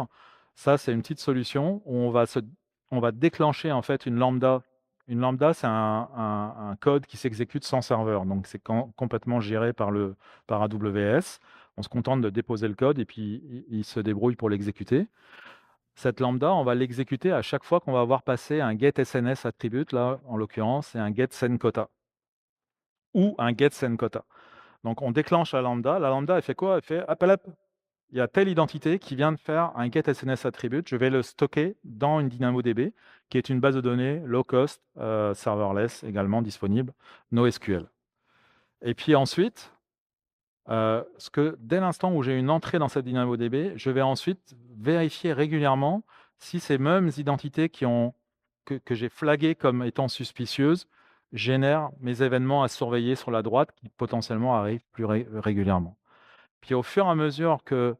Ça, c'est une petite solution où on va déclencher en fait une lambda. Une lambda, c'est un code qui s'exécute sans serveur. Donc, c'est complètement géré par AWS. On se contente de déposer le code et puis il se débrouille pour l'exécuter. Cette lambda, on va l'exécuter à chaque fois qu'on va avoir passé un get SNS attribute. Là, en l'occurrence, c'est un get send quota ou un get send quota. Donc, on déclenche la lambda. La lambda, elle fait quoi? Elle fait hop, hop, il y a telle identité qui vient de faire un get SNS attribute. Je vais le stocker dans une DynamoDB, qui est une base de données low cost, serverless, également disponible, NoSQL. Et puis ensuite, dès l'instant où j'ai une entrée dans cette DynamoDB, je vais ensuite vérifier régulièrement si ces mêmes identités que j'ai flaguées comme étant suspicieuses génèrent mes événements à surveiller sur la droite qui potentiellement arrivent plus régulièrement. Puis au fur et à mesure que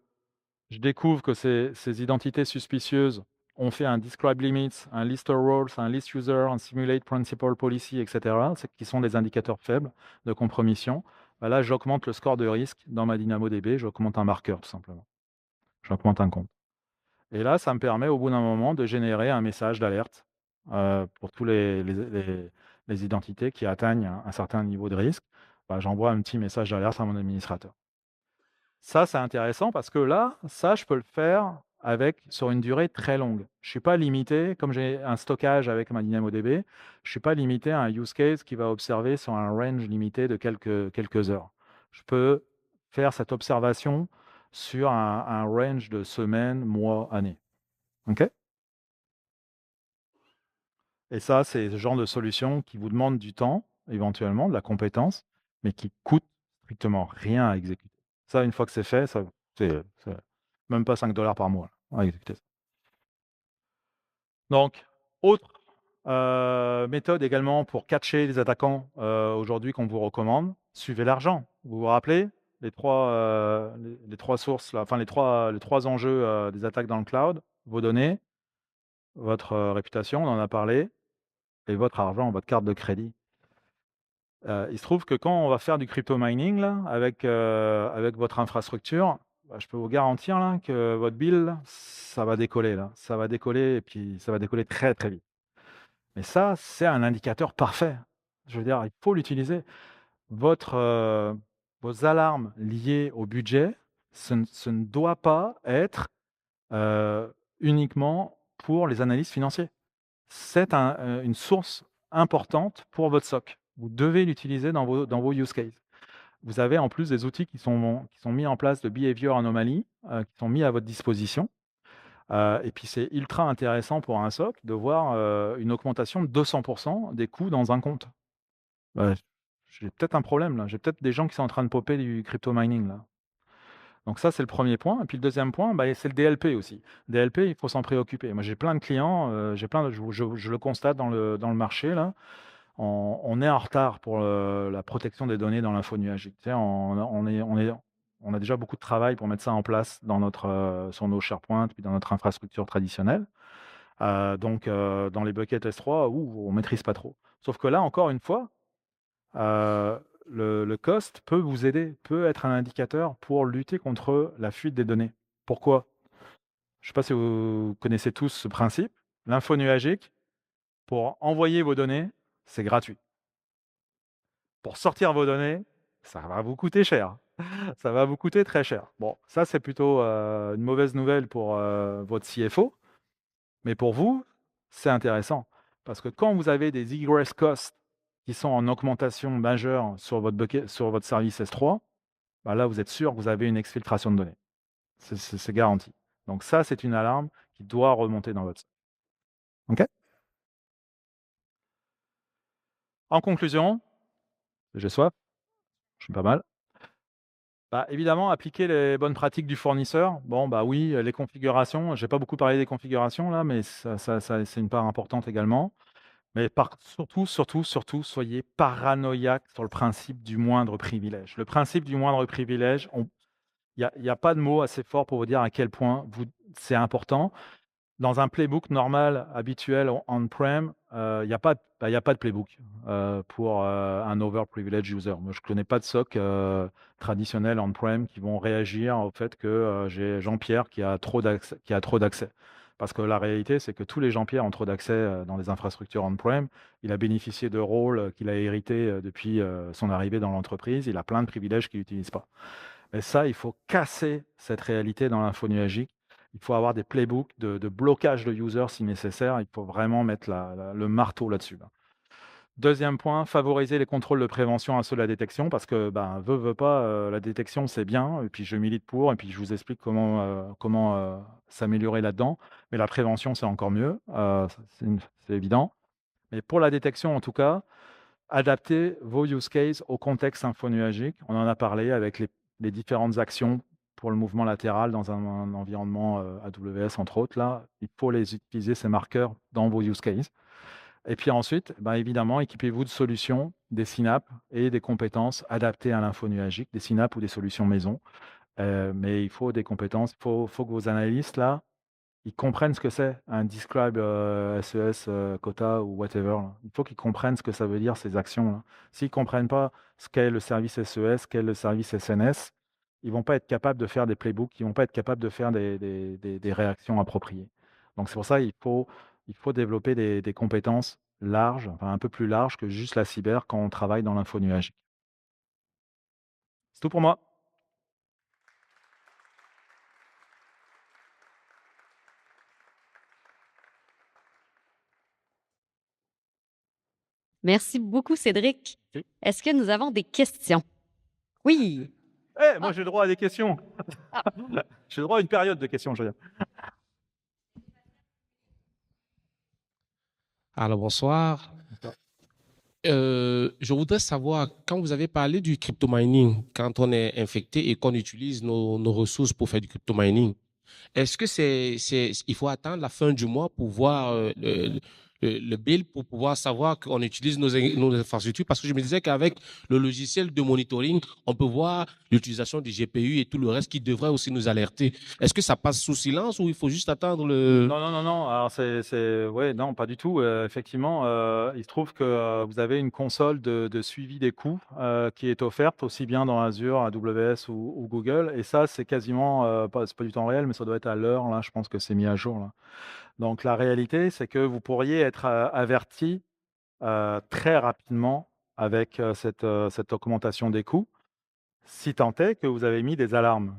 je découvre que ces identités suspicieuses ont fait un describe limits, un list roles, un list user, un simulate principal policy, etc., qui sont des indicateurs faibles de compromission. Bah là, j'augmente le score de risque dans ma DynamoDB, j'augmente un marqueur tout simplement. J'augmente un compte. Et là, ça me permet au bout d'un moment de générer un message d'alerte pour tous les identités qui atteignent un certain niveau de risque. Bah, j'envoie un petit message d'alerte à mon administrateur. Ça, c'est intéressant parce que là, ça, je peux le faire sur une durée très longue. Je ne suis pas limité, comme j'ai un stockage avec ma DynamoDB, je ne suis pas limité à un use case qui va observer sur un range limité de quelques heures. Je peux faire cette observation sur un range de semaines, mois, années. OK? Et ça, c'est ce genre de solution qui vous demande du temps, éventuellement, de la compétence, mais qui coûte strictement rien à exécuter. Ça, une fois que c'est fait, c'est même pas 5 $ par mois à exécuter ça. Donc, autre méthode également pour catcher les attaquants aujourd'hui qu'on vous recommande, suivez l'argent. Vous vous rappelez les trois sources, là, enfin les trois enjeux des attaques dans le cloud, vos données, votre réputation, on en a parlé, et votre argent, votre carte de crédit. Il se trouve que quand on va faire du crypto mining là, avec votre infrastructure, bah, je peux vous garantir là, que votre bill, ça va décoller là. Ça va décoller et puis ça va décoller très très vite. Mais ça, c'est un indicateur parfait. Je veux dire, il faut l'utiliser. Vos alarmes liées au budget, ce ne doit pas être uniquement pour les analystes financiers. C'est une source importante pour votre SOC. Vous devez l'utiliser dans vos use cases. Vous avez en plus des outils qui sont mis en place de behavior anomaly, qui sont mis à votre disposition. Et puis c'est ultra intéressant pour un SOC de voir une augmentation de 200% des coûts dans un compte. J'ai peut-être un problème là. J'ai peut-être des gens qui sont en train de popper du crypto mining là. Donc ça, c'est le premier point. Et puis le deuxième point, bah, c'est le DLP aussi. DLP, il faut s'en préoccuper. Moi, j'ai plein de clients, je le constate dans le marché, là. On est en retard pour la protection des données dans l'info nuagique. Tu sais, on a déjà beaucoup de travail pour mettre ça en place sur nos SharePoint, puis dans notre infrastructure traditionnelle. Donc, dans les buckets S3, on ne maîtrise pas trop. Sauf que là, encore une fois, le cost peut vous aider, peut être un indicateur pour lutter contre la fuite des données. Pourquoi? Je ne sais pas si vous connaissez tous ce principe. L'info nuagique, pour envoyer vos données, c'est gratuit. Pour sortir vos données, ça va vous coûter cher. Ça va vous coûter très cher. Bon, ça, c'est plutôt une mauvaise nouvelle pour votre CFO. Mais pour vous, c'est intéressant. Parce que quand vous avez des egress costs qui sont en augmentation majeure sur votre service S3, bah là, vous êtes sûr que vous avez une exfiltration de données. C'est garanti. Donc ça, c'est une alarme qui doit remonter dans votre... OK? En conclusion, j'ai soif, je suis pas mal. Bah, évidemment, appliquer les bonnes pratiques du fournisseur. Bon, bah oui, les configurations. J'ai pas beaucoup parlé des configurations là, mais c'est une part importante également. Mais surtout, soyez paranoïaque sur le principe du moindre privilège. Le principe du moindre privilège, il y a pas de mot assez fort pour vous dire à quel point c'est important. Dans un playbook normal, habituel, on-prem, il y a pas y a pas de playbook, pour, un overprivileged user. Moi, je connais pas de SOC, traditionnels on-prem qui vont réagir au fait que, j'ai Jean-Pierre qui a trop d'accès. Parce que la réalité, c'est que tous les Jean-Pierre ont trop d'accès, dans les infrastructures on-prem. Il a bénéficié de rôles, qu'il a hérités, depuis, son arrivée dans l'entreprise. Il a plein de privilèges qu'il n'utilise pas. Et ça, il faut casser cette réalité dans l'info nuagique. Il faut avoir des playbooks de blocage de users si nécessaire. Il faut vraiment mettre le marteau là-dessus, là. Deuxième point, favoriser les contrôles de prévention à ceux de la détection parce que, ben, veut pas, la détection, c'est bien et puis je milite pour et puis je vous explique comment s'améliorer là-dedans. Mais la prévention, c'est encore mieux, ça c'est évident. Mais pour la détection, en tout cas, adaptez vos use cases au contexte infonuagique. On en a parlé avec les différentes actions pour le mouvement latéral dans un environnement AWS, entre autres. Là, il faut les utiliser, ces marqueurs, dans vos use cases. Et puis ensuite, ben évidemment, équipez-vous de solutions, des synapses et des compétences adaptées à l'infonuagique, des synapses ou des solutions maison. Mais il faut des compétences, faut que vos analystes, là, ils comprennent ce que c'est un describe, SES, quota ou whatever, là. Il faut qu'ils comprennent ce que ça veut dire ces actions-là. S'ils comprennent pas ce qu'est le service SES, qu'est le service SNS, ils vont pas être capables de faire des playbooks, ils vont pas être capables de faire des réactions appropriées. Donc c'est pour ça il faut développer des compétences larges, enfin un peu plus larges que juste la cyber quand on travaille dans l'info nuagique. C'est tout pour moi. Merci beaucoup, Cédric. OK. Est-ce que nous avons des questions? Oui. Moi j'ai le droit à des questions. Ah. J'ai le droit à une période de questions, je veux dire. Alors, bonsoir. Je voudrais savoir, quand vous avez parlé du crypto mining, quand on est infecté et qu'on utilise nos ressources pour faire du crypto mining, est-ce que il faut attendre la fin du mois pour voir le bill pour pouvoir savoir qu'on utilise nos infrastructures? Parce que je me disais qu'avec le logiciel de monitoring, on peut voir l'utilisation des GPU et tout le reste qui devrait aussi nous alerter. Est-ce que ça passe sous silence ou il faut juste attendre le... Non, non, non, non. Alors ouais, non, pas du tout. Effectivement, il se trouve que vous avez une console de suivi des coûts qui est offerte aussi bien dans Azure, AWS ou Google. Et ça, c'est quasiment c'est pas du temps réel, mais ça doit être à l'heure. Là, je pense que c'est mis à jour là. Donc la réalité, c'est que vous pourriez être averti très rapidement avec cette augmentation des coûts, si tant est que vous avez mis des alarmes.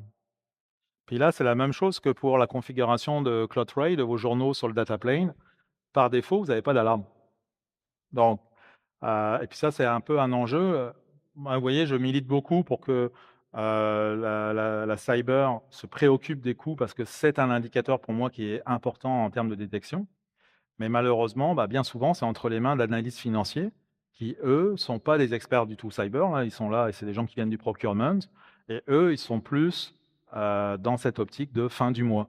Puis là, c'est la même chose que pour la configuration de CloudTrail de vos journaux sur le data plane. Par défaut, vous n'avez pas d'alarme. Donc, et puis ça, c'est un peu un enjeu. Moi, vous voyez, je milite beaucoup pour que la cyber se préoccupe des coûts parce que c'est un indicateur pour moi qui est important en termes de détection. Mais malheureusement, bah, bien souvent, c'est entre les mains d'analystes financiers qui, eux, sont pas des experts du tout cyber, là. Ils sont là et c'est des gens qui viennent du procurement. Et eux, ils sont plus dans cette optique de fin du mois.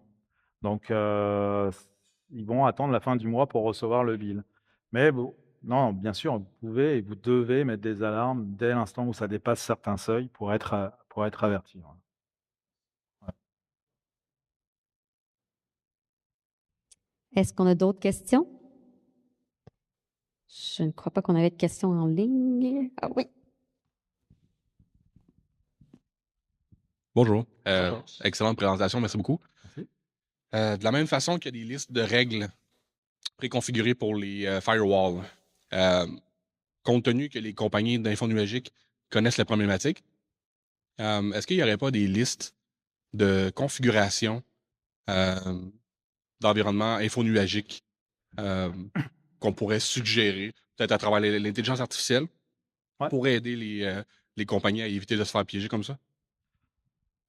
Donc, ils vont attendre la fin du mois pour recevoir le bill. Mais bon, non, bien sûr, vous pouvez et vous devez mettre des alarmes dès l'instant où ça dépasse certains seuils pour être averti. Ouais. Est-ce qu'on a d'autres questions? Je ne crois pas qu'on avait de questions en ligne. Ah oui. Bonjour. Bonjour. Excellente présentation, merci beaucoup. Merci. De la même façon qu'il y a des listes de règles préconfigurées pour les firewalls, compte tenu que les compagnies d'info nuagique connaissent la problématique, est-ce qu'il n'y aurait pas des listes de configuration d'environnement info nuagique qu'on pourrait suggérer, peut-être à travers l'intelligence artificielle, Ouais. pour aider les compagnies à éviter de se faire piéger comme ça?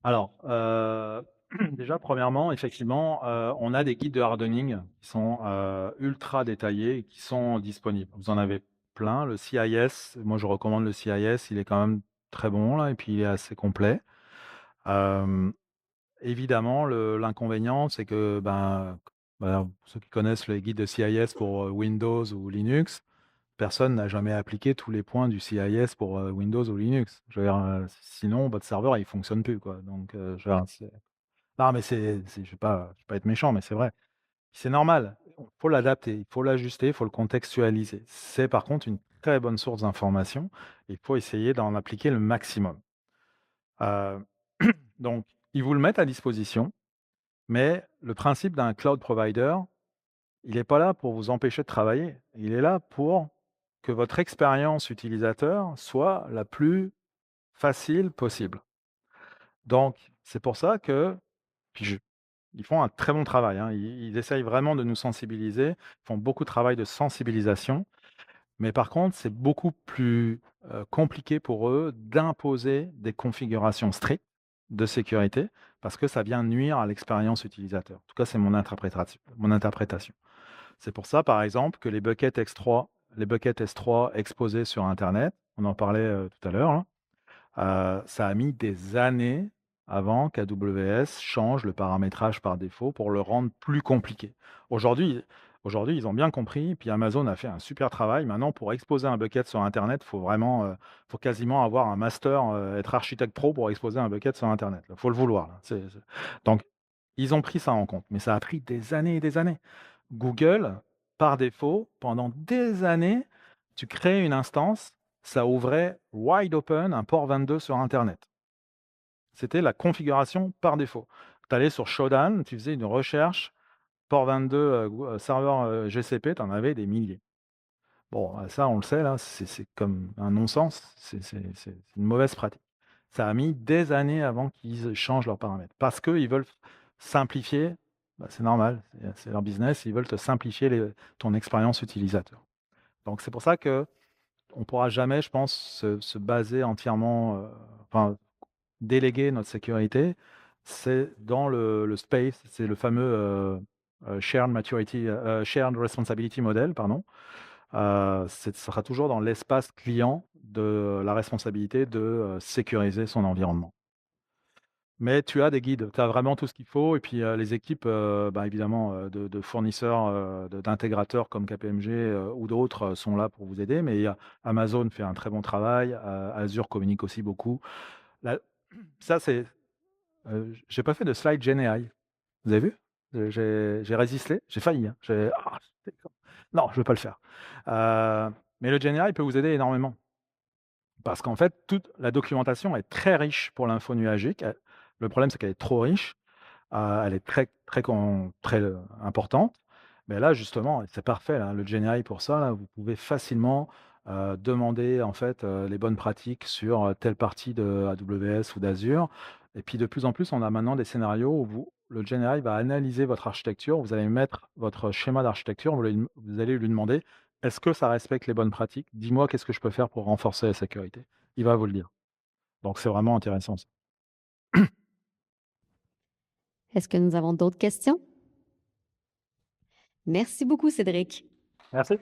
Alors, déjà, premièrement, effectivement, on a des guides de hardening qui sont ultra détaillés et qui sont disponibles. Vous en avez plein. Le CIS, moi je recommande le CIS, il est quand même très bon là, et puis il est assez complet. Euh, Évidemment, l'inconvénient, c'est que ceux qui connaissent les guides de CIS pour Windows ou Linux, personne n'a jamais appliqué tous les points du CIS pour Windows ou Linux. Je veux dire, sinon, votre serveur, il fonctionne plus, quoi. Donc, je veux dire, non, mais je vais pas être méchant, mais c'est vrai. C'est normal. faut l'adapter, il faut l'ajuster, il faut le contextualiser. C'est par contre une très bonne source d'information. Il faut essayer d'en appliquer le maximum. Heu, donc ils vous le mettent à disposition, mais le principe d'un cloud provider, il n'est pas là pour vous empêcher de travailler. Il est là pour que votre expérience utilisateur soit la plus facile possible. Donc c'est pour ça que puis je ils font un très bon travail, hein. Ils essayent vraiment de nous sensibiliser, ils font beaucoup de travail de sensibilisation, mais par contre, c'est beaucoup plus, compliqué pour eux d'imposer des configurations strictes de sécurité parce que ça vient nuire à l'expérience utilisateur. En tout cas, c'est mon interprétation. C'est pour ça, par exemple, que les buckets S3 exposés sur internet, on en parlait, tout à l'heure, hein, ça a mis des années avant qu'AWS change le paramétrage par défaut pour le rendre plus compliqué. Aujourd'hui aujourd'hui, ils ont bien compris, puis Amazon a fait un super travail. Maintenant, pour exposer un bucket sur internet, faut quasiment avoir un master, être architecte pro pour exposer un bucket sur internet. Il faut le vouloir, là. Donc ils ont pris ça en compte, mais ça a pris des années et des années. Google, par défaut, pendant des années, tu crées une instance, ça ouvrait wide open un port 22 sur internet. C'était la configuration par défaut. Tu allais sur Shodan, tu faisais une recherche, port 22, serveur, GCP, tu en avais des milliers. Bon, ça, on le sait, là, c'est comme un non-sens, c'est une mauvaise pratique. Ça a mis des années avant qu'ils changent leurs paramètres parce qu'ils veulent simplifier, bah, c'est normal, c'est leur business, ils veulent te simplifier ton expérience utilisateur. Donc c'est pour ça qu'on ne pourra jamais, je pense, se baser entièrement, enfin, déléguer notre sécurité, c'est dans le space, c'est le fameux, shared responsibility model, pardon. Ce sera toujours dans l'espace client de la responsabilité de, sécuriser son environnement. Mais tu as des guides, tu as vraiment tout ce qu'il faut et puis, les équipes, bah, évidemment, de fournisseurs, d'intégrateurs comme KPMG, ou d'autres, sont là pour vous aider. Mais il y a Amazon fait un très bon travail, Azure communique aussi beaucoup. Là, ça c'est, j'ai pas fait de slide GenAI. Vous avez vu? J'ai résisté, j'ai failli, hein. Non, je ne veux pas le faire. Mais le GenAI peut vous aider énormément parce qu'en fait, toute la documentation est très riche pour l'info nuagique. Le problème, c'est qu'elle est trop riche. Elle est très importante. Mais là, justement, c'est parfait, là, le GenAI pour ça, là, vous pouvez facilement, demander, en fait, les bonnes pratiques sur, telle partie de AWS ou d'Azure et puis de plus en plus, on a maintenant des scénarios où le GenAI va analyser votre architecture. Vous allez mettre votre schéma d'architecture, vous allez lui demander: «Est-ce que ça respecte les bonnes pratiques? Dis-moi qu'est-ce que je peux faire pour renforcer la sécurité?» Il va vous le dire. Donc c'est vraiment intéressant ça. Est-ce que nous avons d'autres questions? Merci beaucoup, Cédric. Merci.